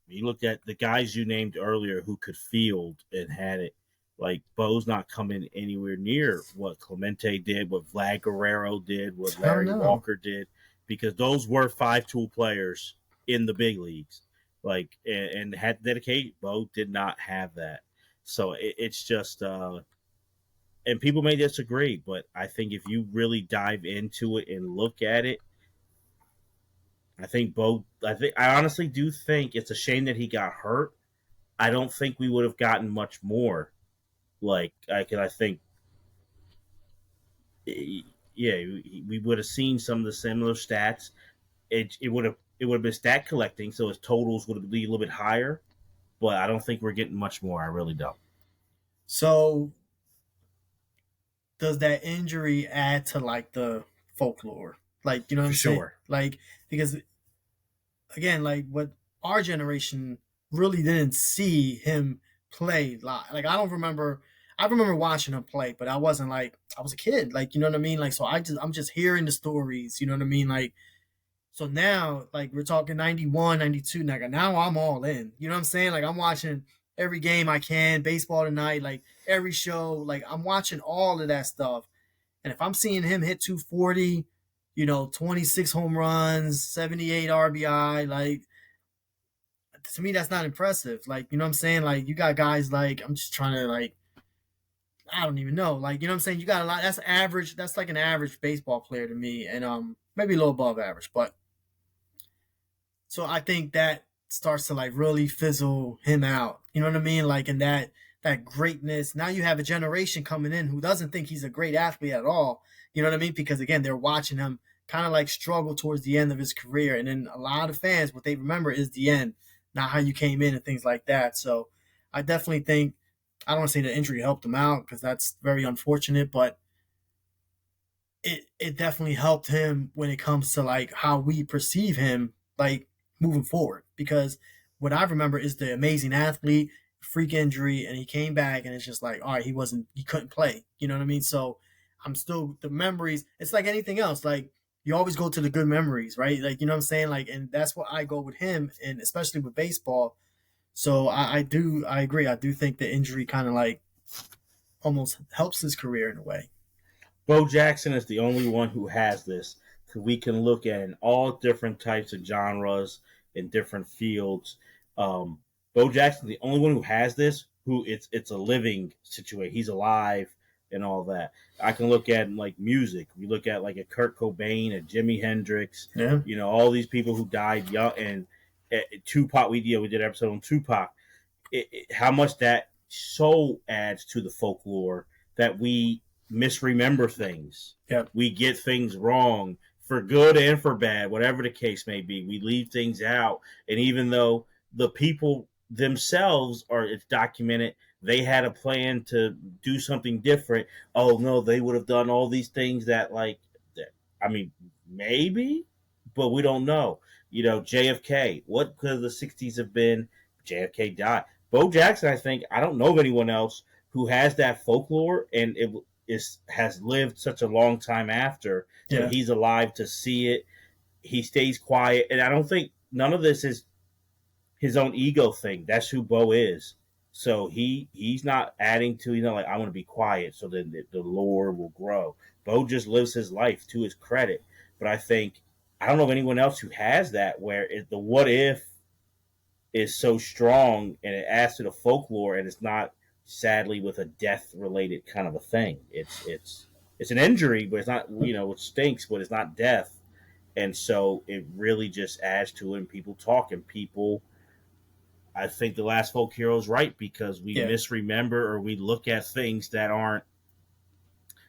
you look at the guys you named earlier who could field and had it. Like Bo's not coming anywhere near what Clemente did, what Vlad Guerrero did, what Hell Larry no. Walker did, because those were 5 tool players in the big leagues. Like and had dedicated. Bo did not have that, so it's just and people may disagree, but I think if you really dive into it and look at it, I think Bo. I honestly do think it's a shame that he got hurt. I don't think we would have gotten much more. I think, yeah, we would have seen some of the similar stats. It would have been stat collecting, so his totals would be a little bit higher. But I don't think we're getting much more. I really don't. So does that injury add to like the folklore? Like, you know what For I'm saying? sure. Like, because again, like what our generation really didn't see him play live. Like, I don't remember. I remember watching him play, but I wasn't like I was a kid. Like, you know what I mean? Like, so I'm just hearing the stories. You know what I mean? Like, so now, like we're talking 91, 92. Like now, I'm all in. You know what I'm saying? Like I'm watching every game I can, baseball tonight, like every show. Like I'm watching all of that stuff. And if I'm seeing him hit 240, 26 home runs, 78 RBI, like to me that's not impressive. Like, you know what I'm saying? Like you got guys like I'm just trying to like I don't even know. Like, you know what I'm saying? You got a lot that's average. That's like an average baseball player to me and maybe a little above average, but so I think that starts to like really fizzle him out. You know what I mean? Like in that greatness. Now you have a generation coming in who doesn't think he's a great athlete at all. You know what I mean? Because again, they're watching him kind of like struggle towards the end of his career. And then a lot of fans, what they remember is the end, not how you came in and things like that. So I definitely think I don't want to say the injury helped him out because that's very unfortunate, but it definitely helped him when it comes to like how we perceive him like moving forward because what I remember is the amazing athlete freak injury and he came back and it's just like all right he couldn't play, you know what I mean? So I'm still the memories, it's like anything else, like you always go to the good memories, right? Like, you know what I'm saying? Like, and that's what I go with him and especially with baseball. So I agree, I do think the injury kind of like almost helps his career in a way. Bo Jackson is the only one who has this. We can look at in all different types of genres in different fields. Bo Jackson, the only one who has this, who it's a living situation. He's alive and all that. I can look at like music. We look at like a Kurt Cobain, a Jimi Hendrix. Yeah. All these people who died young and Tupac. We did an episode on Tupac. How much that so adds to the folklore that we misremember things. Yeah. We get things wrong for good and for bad, whatever the case may be. We leave things out. And even though the people themselves are, it's documented, they had a plan to do something different. Oh, no, they would have done all these things that, like, I mean, maybe, but we don't know. JFK, what could the 60s have been? JFK died. Bo Jackson, I think, I don't know of anyone else who has that folklore and it has lived such a long time after. So Yeah. he's alive to see it. He stays quiet. And I don't think none of this is his own ego thing. That's who Bo is. So he's not adding to, like, I want to be quiet so then the lore will grow. Bo just lives his life to his credit. But I think, I don't know of anyone else who has that where the what if is so strong and it adds to the folklore and it's not sadly with a death related kind of a thing. It's an injury, but it's not, it stinks, but it's not death. And so it really just adds to it, and people talk, and people, I think the last folk hero is right, because we Yeah. misremember, or we look at things that aren't.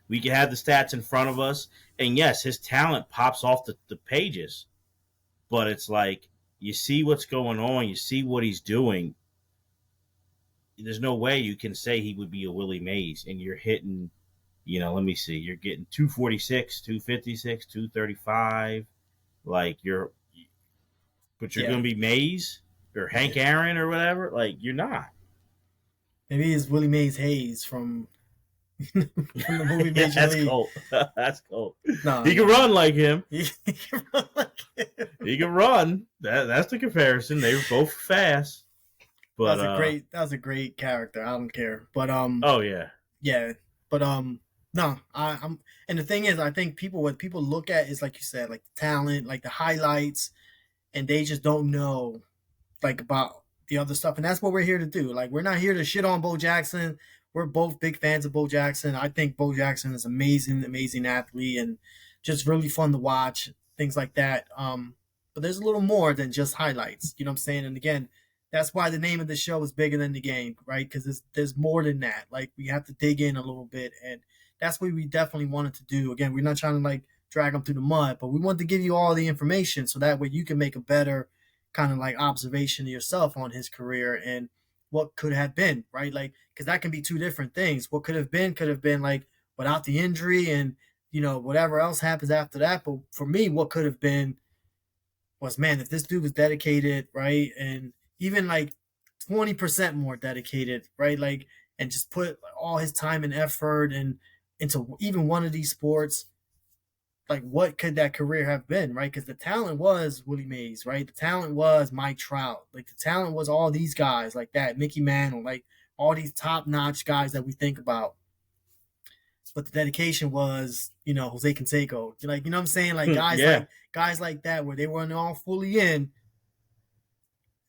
We can have the stats in front of us, and yes, his talent pops off the pages, but it's like, you see what's going on, you see what he's doing. There's no way you can say he would be a Willie Mays, and you're hitting, let me see, you're getting 246, 256, 235. Like, but you're Yeah. going to be Mays or Hank Yeah. Aaron or whatever. Like, you're not. Maybe it's Willie Mays Hayes from from the movie Yeah, Major that's League. cold. That's cold. No, He can yeah. run like him. He can run like him. He can run. That's the comparison. They were both fast. But That was a great character. I don't care. But oh yeah, yeah. But no, I'm and the thing is I think what people look at is like you said, like the talent, like the highlights, and they just don't know like about the other stuff. And that's what we're here to do. Like we're not here to shit on Bo Jackson. We're both big fans of Bo Jackson. I think Bo Jackson is amazing, amazing athlete and just really fun to watch, things like that. But there's a little more than just highlights. You know what I'm saying? And again, that's why the name of the show is bigger than the game, right? Because there's more than that. Like we have to dig in a little bit, and that's what we definitely wanted to do. Again, we're not trying to like drag them through the mud, but we want to give you all the information so that way you can make a better kind of like observation of yourself on his career and what could have been, right? Like, because that can be two different things. What could have been like without the injury and, whatever else happens after that. But for me, what could have been was, man, if this dude was dedicated, right? And even like 20% more dedicated, right? Like, and just put all his time and effort and into even one of these sports, like what could that career have been, right? Because the talent was Willie Mays, right? The talent was Mike Trout, like the talent was all these guys like that, Mickey Mantle, like all these top notch guys that we think about. But the dedication was, Jose Canseco, like what I'm saying, like yeah. guys like that, where they weren't all fully in,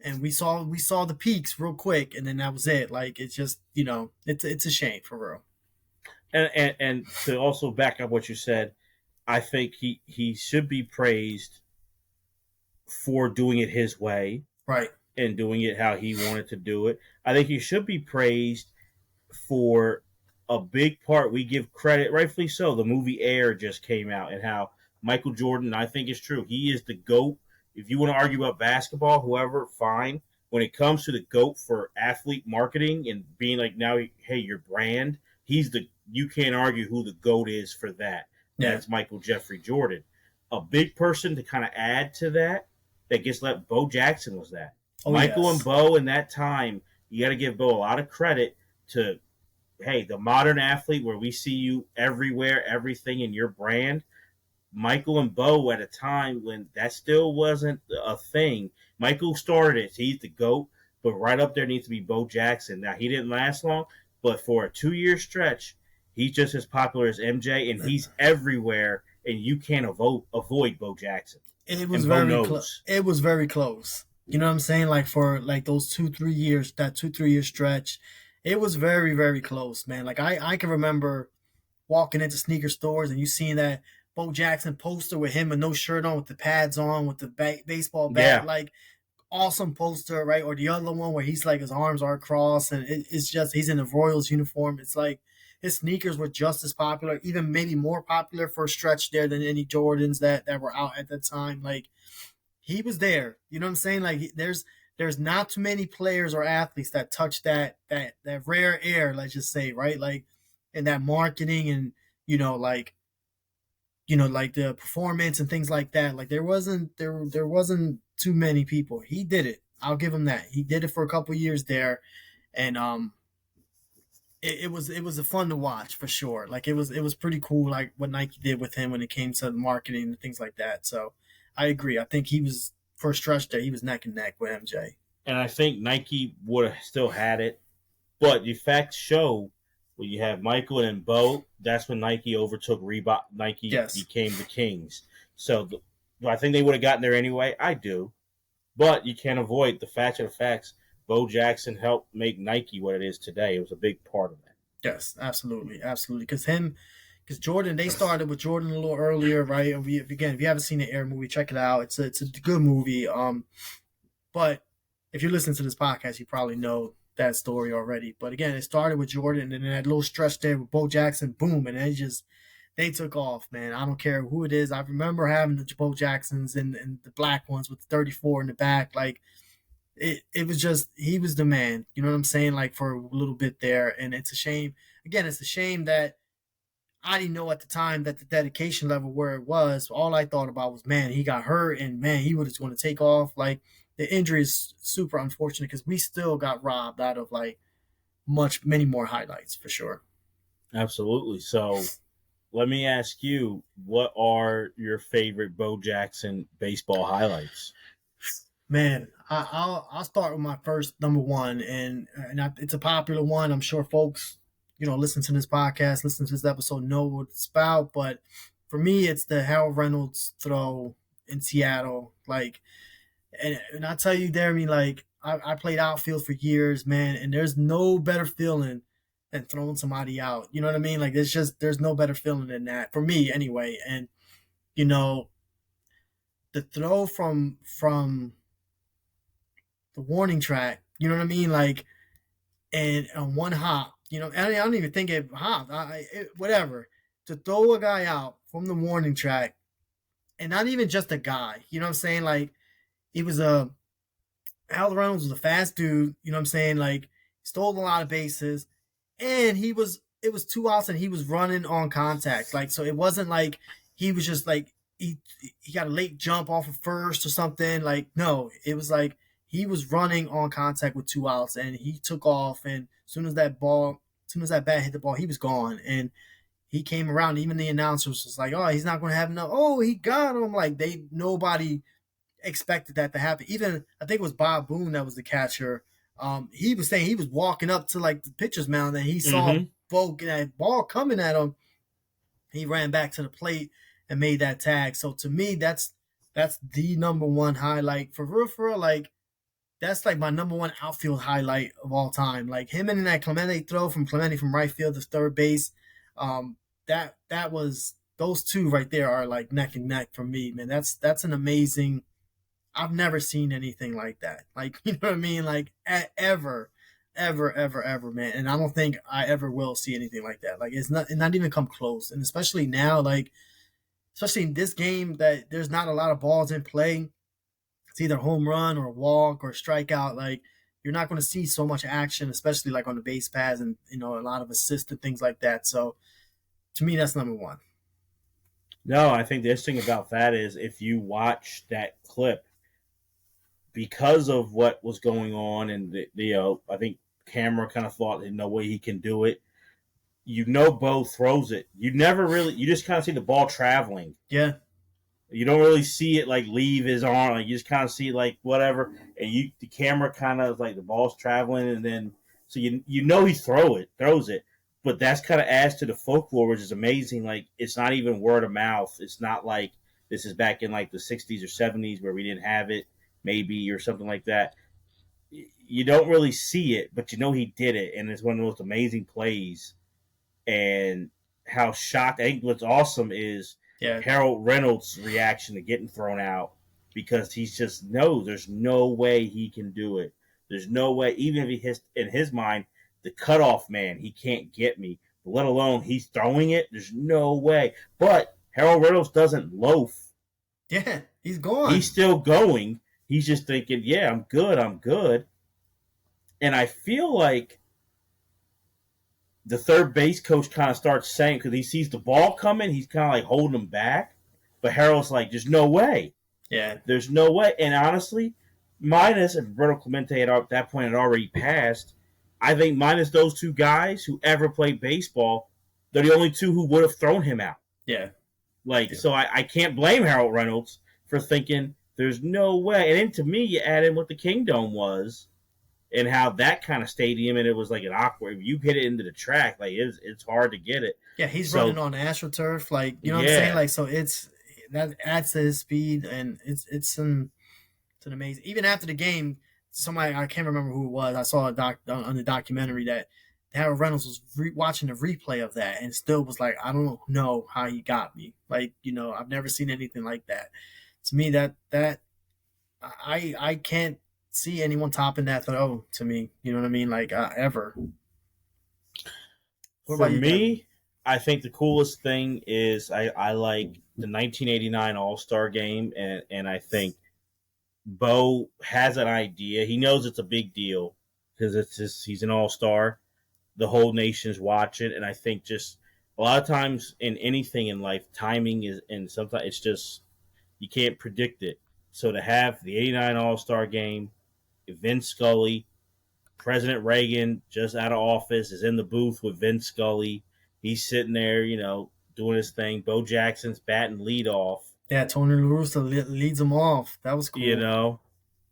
and we saw the peaks real quick, and then that was it. Like it's just, it's a shame for real. And to also back up what you said, I think he should be praised for doing it his way Right. and doing it how he wanted to do it. I think he should be praised for a big part. We give credit, rightfully so. The movie Air just came out, and how Michael Jordan, I think it's true, he is the GOAT. If you want to argue about basketball, whoever, fine. When it comes to the GOAT for athlete marketing and being like, now, hey, your brand, you can't argue who the GOAT is for that. Yeah. That's Michael Jeffrey Jordan. A big person to kind of add to that gets left, Bo Jackson was that. Oh Michael and yes. Bo in that time, you got to give Bo a lot of credit to, hey, the modern athlete where we see you everywhere, everything in your brand. Michael and Bo at a time when that still wasn't a thing. Michael started it. He's the GOAT, but right up there needs to be Bo Jackson. Now, he didn't last long, but for a 2 year stretch, he's just as popular as MJ, and he's everywhere, and you can't avoid Bo Jackson. And it was And Bo very close. knows. It was very close. You know what I'm saying? Like for like those 2 3 years, that 2 3 year stretch, it was very very close, man. Like I can remember walking into sneaker stores and you seeing that Bo Jackson poster with him with no shirt on, with the pads on, with the baseball bat, Yeah. like awesome poster, right? Or the other one where he's like his arms are crossed and it's just he's in the Royals uniform. It's like his sneakers were just as popular, even maybe more popular for a stretch there than any Jordans that were out at that time. Like he was there. You know what I'm saying? Like there's not too many players or athletes that touch that rare air, let's just say, right? Like in that marketing and like like the performance and things like that. Like there wasn't too many people. He did it. I'll give him that. He did it for a couple years there, and it was a fun to watch for sure. Like it was pretty cool. Like what Nike did with him when it came to marketing and things like that. So I agree. I think he was for a stretch there. He was neck and neck with MJ. And I think Nike would have still had it. But the facts show when you have Michael and Bo, that's when Nike overtook Reebok. Nike Yes. became the kings. So do I think they would have gotten there anyway? I do. But you can't avoid the facts are the facts. Bo Jackson helped make Nike what it is today. It was a big part of that. Yes, absolutely, absolutely. Because Jordan, they started with Jordan a little earlier, right? And again, if you haven't seen the Air movie, check it out. It's a good movie. But if you listen to this podcast, you probably know that story already. But again, it started with Jordan, and then that little stretch there with Bo Jackson, boom, and they took off, man. I don't care who it is. I remember having the Bo Jacksons and the black ones with the 34 in the back, like. It was just he was the man, you know what I'm saying? Like for a little bit there, and it's a shame. Again, it's a shame that I didn't know at the time that the dedication level where it was. All I thought about was, man, he got hurt, and man, he was going to take off. Like the injury is super unfortunate because we still got robbed out of like many more highlights for sure. Absolutely. So let me ask you, what are your favorite Bo Jackson baseball highlights? Man, I'll start with my first number one, and it's a popular one. I'm sure folks, listen to this podcast, listen to this episode, know what it's about. But for me, it's the Harold Reynolds throw in Seattle. Like, and I tell you, Deremy, like I played outfield for years, man, and there's no better feeling than throwing somebody out. You know what I mean? Like, there's no better feeling than that for me, anyway. And you know, the throw from the warning track. You know what I mean? Like, and on one hop, I don't even think it hopped. Whatever. To throw a guy out from the warning track, and not even just a guy. You know what I'm saying? Like, he was Al Reynolds was a fast dude. You know what I'm saying? Like, stole a lot of bases, and it was 2 outs, and he was running on contact. Like, so it wasn't like he was just like he got a late jump off of first or something. Like, no, it was like he was running on contact with 2 outs, and he took off. And as soon as that bat hit the ball, he was gone. And he came around. Even the announcers was like, "Oh, he's not going to have enough. Oh, he got him!" Like nobody expected that to happen. Even I think it was Bob Boone that was the catcher. He was saying he was walking up to like the pitcher's mound, and he saw that ball coming at him. He ran back to the plate and made that tag. So to me, that's the number one highlight for real. Like, that's like my number one outfield highlight of all time. Like him and that Clemente throw from Clemente from right field to third base. That was those two right there are like neck and neck for me, man. That's an amazing. I've never seen anything like that. Like, you know what I mean? Like ever, ever, man. And I don't think I ever will see anything like that. Like it's not even come close. And especially now, like especially in this game that there's not a lot of balls in play. It's either home run or a walk or a strikeout. Like you're not going to see so much action, especially like on the base paths and a lot of assists and things like that. So to me, that's number one. No, I think the interesting about that is if you watch that clip, because of what was going on, and I think camera kind of thought there's no way he can do it. Bo throws it. You just kind of see the ball traveling. Yeah. You don't really see it like leave his arm. Like you just kind of see like whatever, and the camera kind of like the ball's traveling, and then so he throws it, but that's kind of adds to the folklore, which is amazing. Like it's not even word of mouth. It's not like this is back in like the 60s or 70s where we didn't have it, maybe, or something like that. You don't really see it, but he did it, and it's one of the most amazing plays. And how shocked! I think what's awesome is Harold Reynolds' reaction to getting thrown out, because he's just knows there's no way he can do it. There's no way, even if he has in his mind the cutoff man, he can't get me. Let alone he's throwing it. There's no way. But Harold Reynolds doesn't loaf. Yeah, he's gone. He's still going. He's just thinking, yeah, I'm good. And I feel like the third base coach kind of starts saying, because he sees the ball coming, he's kind of like holding him back. But Harold's like, there's no way. Yeah. There's no way. And honestly, minus if Roberto Clemente at that point had already passed, I think minus those two guys who ever played baseball, they're the only two who would have thrown him out. Yeah. So I can't blame Harold Reynolds for thinking there's no way. And then to me, you add in what the Kingdome was and how that kind of stadium, and it was like an awkward. If you hit it into the track, like it's hard to get it. Yeah, he's running on AstroTurf, like what I'm saying. Like so, that adds to his speed, and it's an amazing. Even after the game, somebody, I can't remember who it was. I saw a doc on the documentary that Harold Reynolds was watching the replay of that and still was like, I don't know how he got me. Like, I've never seen anything like that. To me, that I can't see anyone topping that throw. To me, you know what I mean? Like, ever. What For about you, Devin? me, I think the coolest thing is I like the 1989 All Star Game, and I think Bo has an idea. He knows it's a big deal because he's an All Star. The whole nation's watching, and I think just a lot of times in anything in life, timing is, and sometimes it's just you can't predict it. So to have the '89 All Star Game, Vince Scully, President Reagan just out of office is in the booth with Vince Scully. He's sitting there, doing his thing. Bo Jackson's batting lead off, Yeah, Tony La Russa leads them off. That was you cool. know,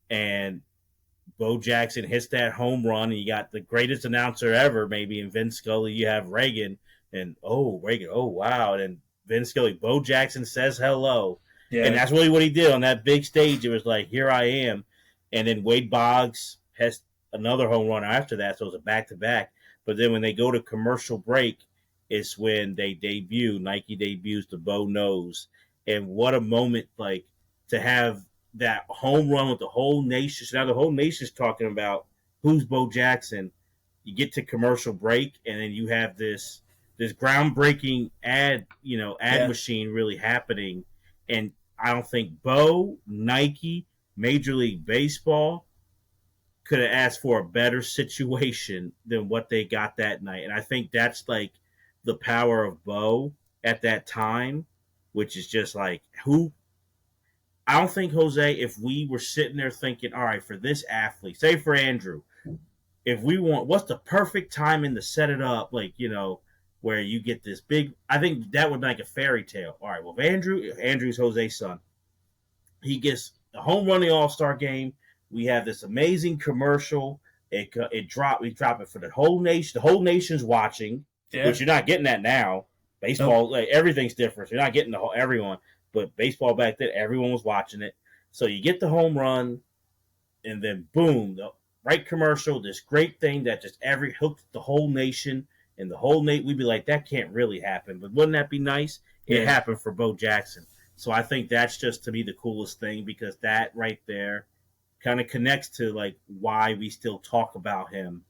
and Bo Jackson hits that home run, and you got the greatest announcer ever, maybe in Vince Scully. You have Reagan, and Reagan, oh wow, and Vince Scully. Bo Jackson says hello, and Yeah, that's really what he did on that big stage. It was like, here I am, and then Wade Boggs has another home run after that, so it was a back to back. But then when they go to commercial break, it's when they debut. Nike debuts the Bo Nose, and what a moment! Like to have that home run with the whole nation. So now the whole nation's talking about who's Bo Jackson. You get to commercial break, and then you have this groundbreaking ad yeah, machine really happening. And I don't think Bo, Nike, Major League Baseball could have asked for a better situation than what they got that night. And I think that's like the power of Bo at that time, which is just like who I don't think, Jose, if we were sitting there thinking, all right, for this athlete, say for Andrew, if we want, what's the perfect timing to set it up, like, where you get this big, I think that would be like a fairy tale. All right, well, if Andrew's Jose's son, he gets a home run in the All Star game. We have this amazing commercial. We drop it for the whole nation. The whole nation's watching, yeah. which you're not getting that now. Nope. Baseball, like everything's different. You're not getting the whole everyone, but baseball back then, everyone was watching it. So you get the home run, and then boom, the right commercial. This great thing that just every hooked the whole nation, and the whole Nate. We'd be like, that can't really happen, but wouldn't that be nice? It Yeah. happened for Bo Jackson. So I think that's just to me the coolest thing because that right there kind of connects to like why we still talk about him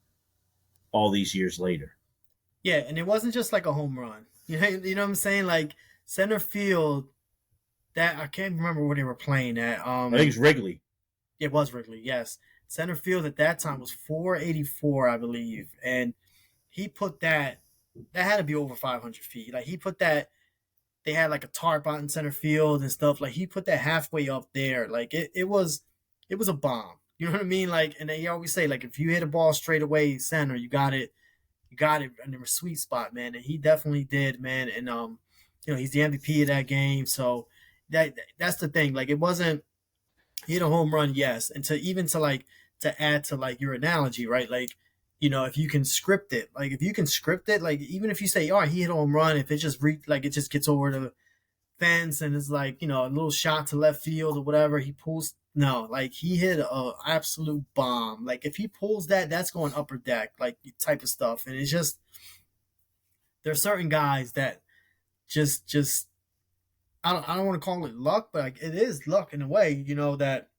all these years later. Yeah, and it wasn't just like a home run. You know what I'm saying? Like center field, that I can't remember where they were playing at. I think it's Wrigley. It was Wrigley, yes. Center field at that time was 484, I believe, and he put that had to be over 500 feet. Like he put that. They had like a tarp out in center field and stuff. Like he put that halfway up there. Like it was a bomb. You know what I mean? Like, and they always say like if you hit a ball straight away center, you got it in the sweet spot, man. And he definitely did, man. And he's the MVP of that game. So that's the thing. Like it wasn't he hit a home run, yes. And to even to like to add to like your analogy, right? Like, if you can script it, like if you can script it, like even if you say, all right, he hit a home run, if it just like it just gets over the fence and it's like, a little shot to left field or whatever, he pulls no, like he hit a absolute bomb. Like if he pulls that, that's going upper deck, like type of stuff. And it's just there's certain guys that just I don't want to call it luck, but like it is luck in a way, that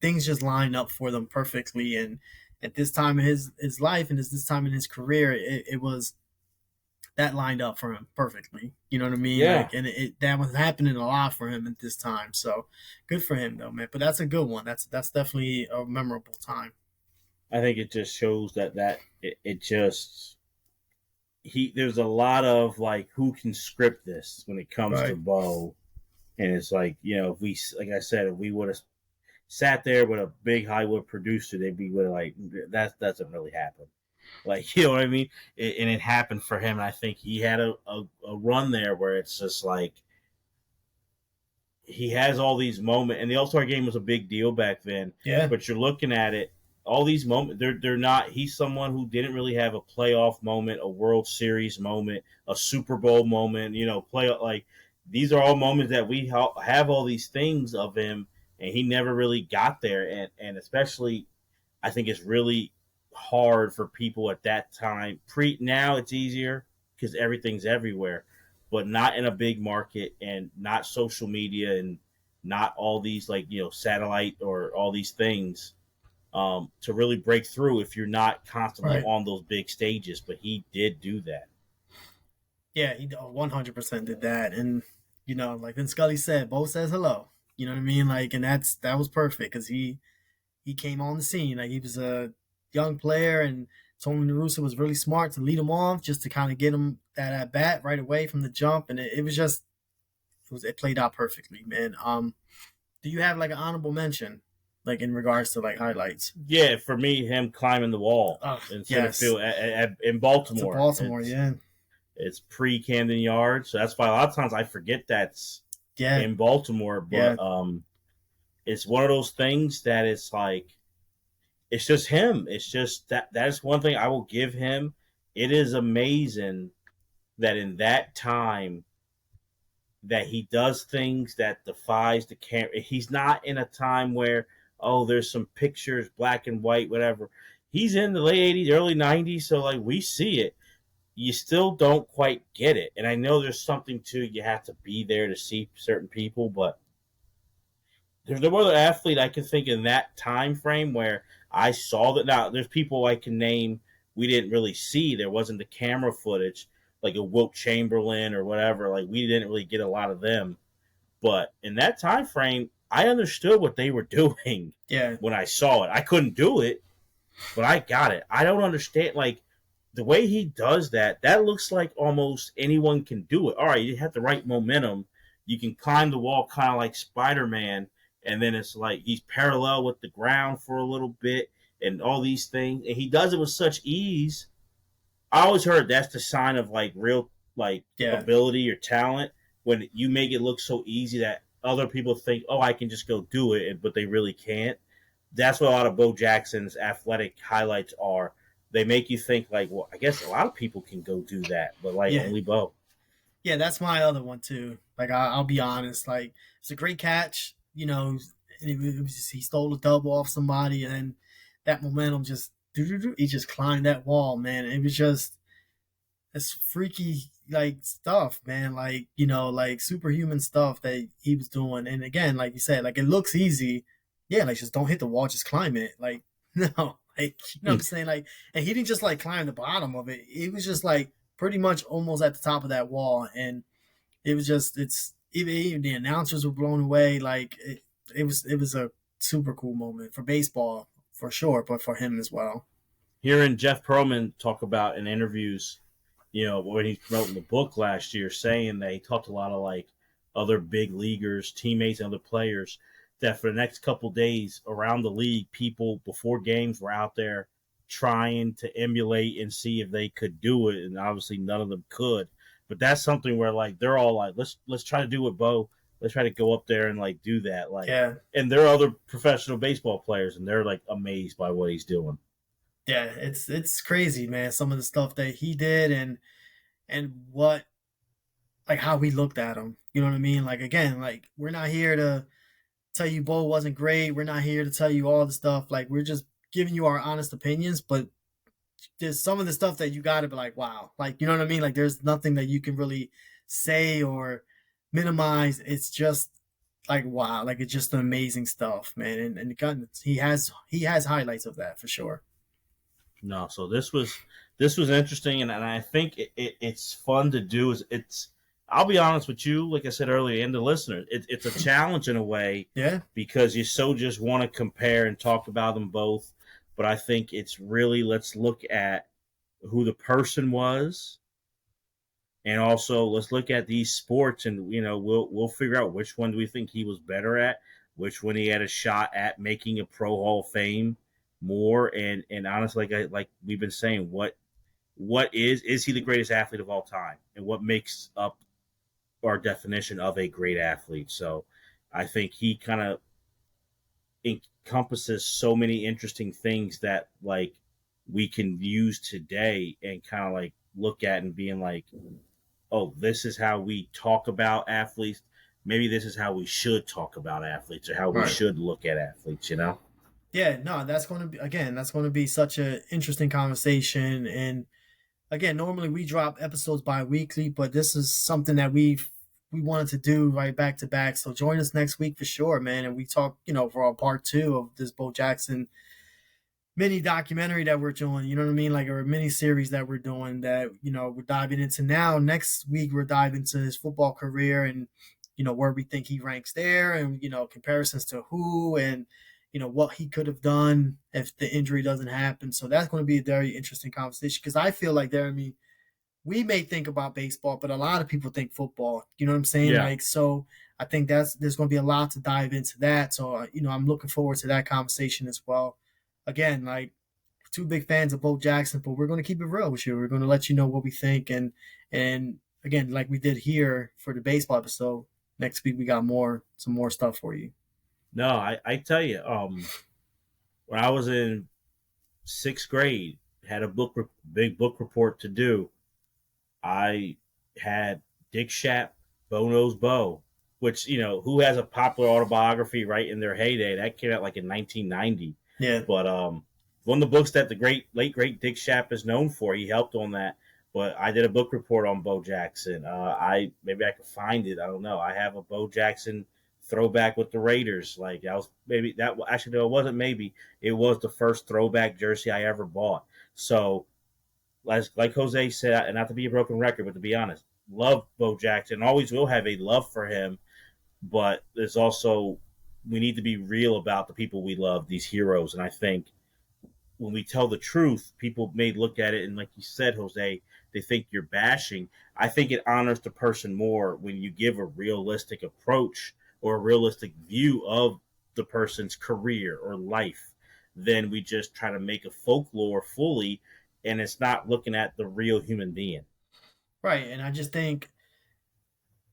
things just line up for them perfectly. And at this time in his life and this time in his career, it was that lined up for him perfectly. You know what I mean? Yeah, Like, and that was happening a lot for him at this time. So good for him though, man. But that's a good one. That's definitely a memorable time. I think it just shows it just he there's a lot of like who can script this when it comes to Right. Bo, and it's like if we like I said if we would have sat there with a big Hollywood producer, they'd be like that doesn't really happen. Like you know what I mean? And it happened for him. And I think he had a run there where it's just like he has all these moments, and the All Star game was a big deal back then. Yeah. But you're looking at it, all these moments. They're not. He's someone who didn't really have a playoff moment, a World Series moment, a Super Bowl moment. Play like these are all moments that we have all these things of him, and he never really got there. And especially, I think it's really hard for people at that time. Now it's easier because everything's everywhere, but not in a big market and not social media and not all these like satellite or all these things to really break through if you're not constantly Right. on those big stages. But he did do that. Yeah, he 100% did that. And, like then Scully said, Bo says hello. You know what I mean? Like, and that was perfect because he came on the scene. Like, he was a young player, and Tony La Russa was really smart to lead him off just to kind of get him that at bat right away from the jump. And it was just, it played out perfectly, man. Do you have like an honorable mention, like in regards to like highlights? Yeah, for me, him climbing the wall Oh, in center yes. field in To Baltimore. Baltimore, yeah. It's pre Camden Yards, so that's why a lot of times I forget that's Yeah, in Baltimore. yeah, But it's one of those things that it's like it's just him. It's just that's one thing I will give him. It is amazing that in that time that he does things that defies the camera. He's not in a time where there's some pictures, black and white, whatever. He's in the late 80s, early 90s, so like we see it. You still don't quite get it, and I know there's something to you have to be there to see certain people, but there's no other athlete I can think in that time frame where I saw that. Now, there's people I can name we didn't really see. There wasn't the camera footage like a Wilt Chamberlain or whatever. Like we didn't really get a lot of them. But in that time frame, I understood what they were doing yeah, when I saw it. I couldn't do it, but I got it. I don't understand like the way he does that. That looks like almost anyone can do it. All right, you have the right momentum. You can climb the wall kind of like Spider-Man, and then it's like he's parallel with the ground for a little bit and all these things. And he does it with such ease. I always heard that's the sign of like real like yeah, ability or talent when you make it look so easy that other people think, oh, I can just go do it, but they really can't. That's what a lot of Bo Jackson's athletic highlights are. They make you think like, well, I guess a lot of people can go do that, but like yeah, only Bo. yeah. That's my other one too. Like, I'll be honest. Like, it's a great catch. He stole a double off somebody, and then that momentum just he just climbed that wall, man. It was just it's freaky like stuff, man. Like, like superhuman stuff that he was doing. And again, like you said, like it looks easy. Yeah, like just don't hit the wall, just climb it. Like, no, like what I'm saying? Like, and he didn't just like climb the bottom of it. It was just like pretty much almost at the top of that wall. And it was just even the announcers were blown away. Like it was a super cool moment for baseball for sure, but for him as well. Hearing Jeff Pearlman talk about in interviews, when he wrote the book last year, saying that he talked to a lot of like other big leaguers, teammates, and other players. That for the next couple days around the league, people before games were out there trying to emulate and see if they could do it, and obviously none of them could. But that's something where like they're all like, let's try to do it, Bo. Let's try to go up there and like do that, like. Yeah, And there are other professional baseball players, and they're like amazed by what he's doing. yeah, it's crazy, man. Some of the stuff that he did, and what like how we looked at him. You know what I mean? Like again, like we're not here to tell you Bo wasn't great. We're not here to tell you all the stuff. Like we're just giving you our honest opinions. But there's some of the stuff that you got to be like, wow, like you know what I mean? Like there's nothing that you can really say or minimize. It's just like wow, like it's just amazing stuff, man. And he has highlights of that for sure. No, so this was interesting, and I think it's fun to do. It's I'll be honest with you, like I said earlier, and the listeners, it's a challenge in a way Yeah, because you so just want to compare and talk about them both. But I think it's really let's look at who the person was, and also let's look at these sports, and we'll figure out which one do we think he was better at, which one he had a shot at making a Pro Hall of Fame more, and honestly, like we've been saying, what is he the greatest athlete of all time, and what makes up our definition of a great athlete? So, I think he kind of encompasses so many interesting things that like we can use today and kind of like look at and being like, oh, this is how we talk about athletes. maybe this is how we should talk about athletes or how we Right. should look at athletes, you know? Yeah, no, that's going to be, again, that's going to be such an interesting conversation. And again, normally we drop episodes bi-weekly, but this is something that we wanted to do right back to back. So join us next week for sure, man. And we talk, for our part two of this Bo Jackson mini documentary that we're doing, you know what I mean? Like a mini series that we're doing that, we're diving into now. Next week, we're diving into his football career and, where we think he ranks there and, comparisons to who and, what he could have done if the injury doesn't happen. So that's going to be a very interesting conversation because I feel like Deremy, we may think about baseball, but a lot of people think football. You know what I'm saying? Yeah. Like, so I think there's going to be a lot to dive into that. So, I'm looking forward to that conversation as well. Again, like two big fans of Bo Jackson, but we're going to keep it real with you. We're going to let you know what we think, and again, like we did here for the baseball episode. Next week we got some more stuff for you. No, I tell you, when I was in sixth grade, had a big book report to do. I had Dick Shap, Bo Knows Bo, which, who has a popular autobiography right in their heyday? That came out like in 1990. Yeah, But one of the books that the late great Dick Shap is known for, he helped on that. But I did a book report on Bo Jackson. I maybe I could find it. I don't know. I have a Bo Jackson throwback with the Raiders. Like that was maybe that actually no, it wasn't maybe. It was the first throwback jersey I ever bought. So like Jose said, and not to be a broken record, but to be honest, love Bo Jackson. Always will have a love for him, but there's also we need to be real about the people we love, these heroes. And I think when we tell the truth, people may look at it and, like you said, Jose, they think you're bashing. I think it honors the person more when you give a realistic approach or a realistic view of the person's career or life than we just try to make a folklore fully and it's not looking at the real human being. right. And I just think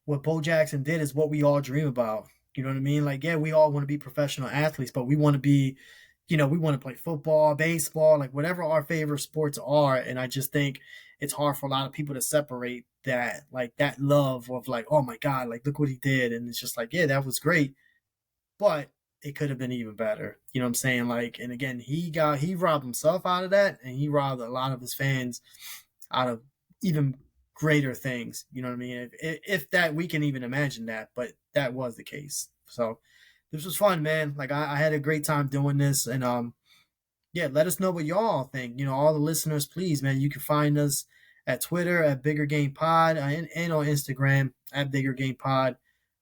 what Bo Jackson did is what we all dream about. You know what I mean? Like, yeah, we all want to be professional athletes, but we want to be, we want to play football, baseball, like whatever our favorite sports are. And I just think it's hard for a lot of people to separate that, like that love of like, oh my God, like look what he did. And it's just like, yeah, that was great, but it could have been even better. You know what I'm saying? Like, and again, he robbed himself out of that, and he robbed a lot of his fans out of even greater things. You know what I mean? If that we can even imagine that, but that was the case. So this was fun, man. Like I had a great time doing this, and yeah, let us know what y'all think. All the listeners, please, man. You can find us at Twitter at Bigger Game Pod and on Instagram at Bigger Game Pod.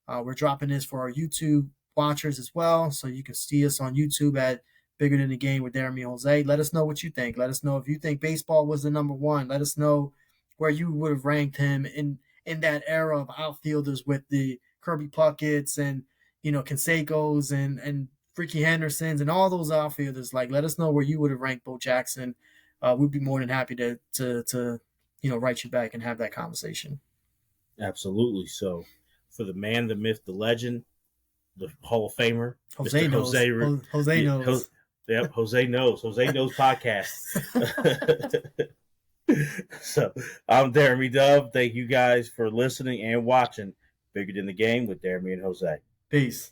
We're dropping this for our YouTube watchers as well, so you can see us on YouTube at Bigger Than the Game with Deremy and Jose. Let us know what you think. Let us know if you think baseball was the number one. Let us know where you would have ranked him in that era of outfielders with the Kirby Puckett's and Canseco's and Ricky Henderson's and all those outfielders. Like, let us know where you would have ranked Bo Jackson. We'd be more than happy to write you back and have that conversation. Absolutely. So, for the man, the myth, the legend, the Hall of Famer, Jose Mr. knows. Jose. Jose knows. Yep, Jose knows. Jose knows podcast. So, I'm Deremy Dove. Thank you guys for listening and watching Bigger Than the Game with Deremy and Jose. Peace.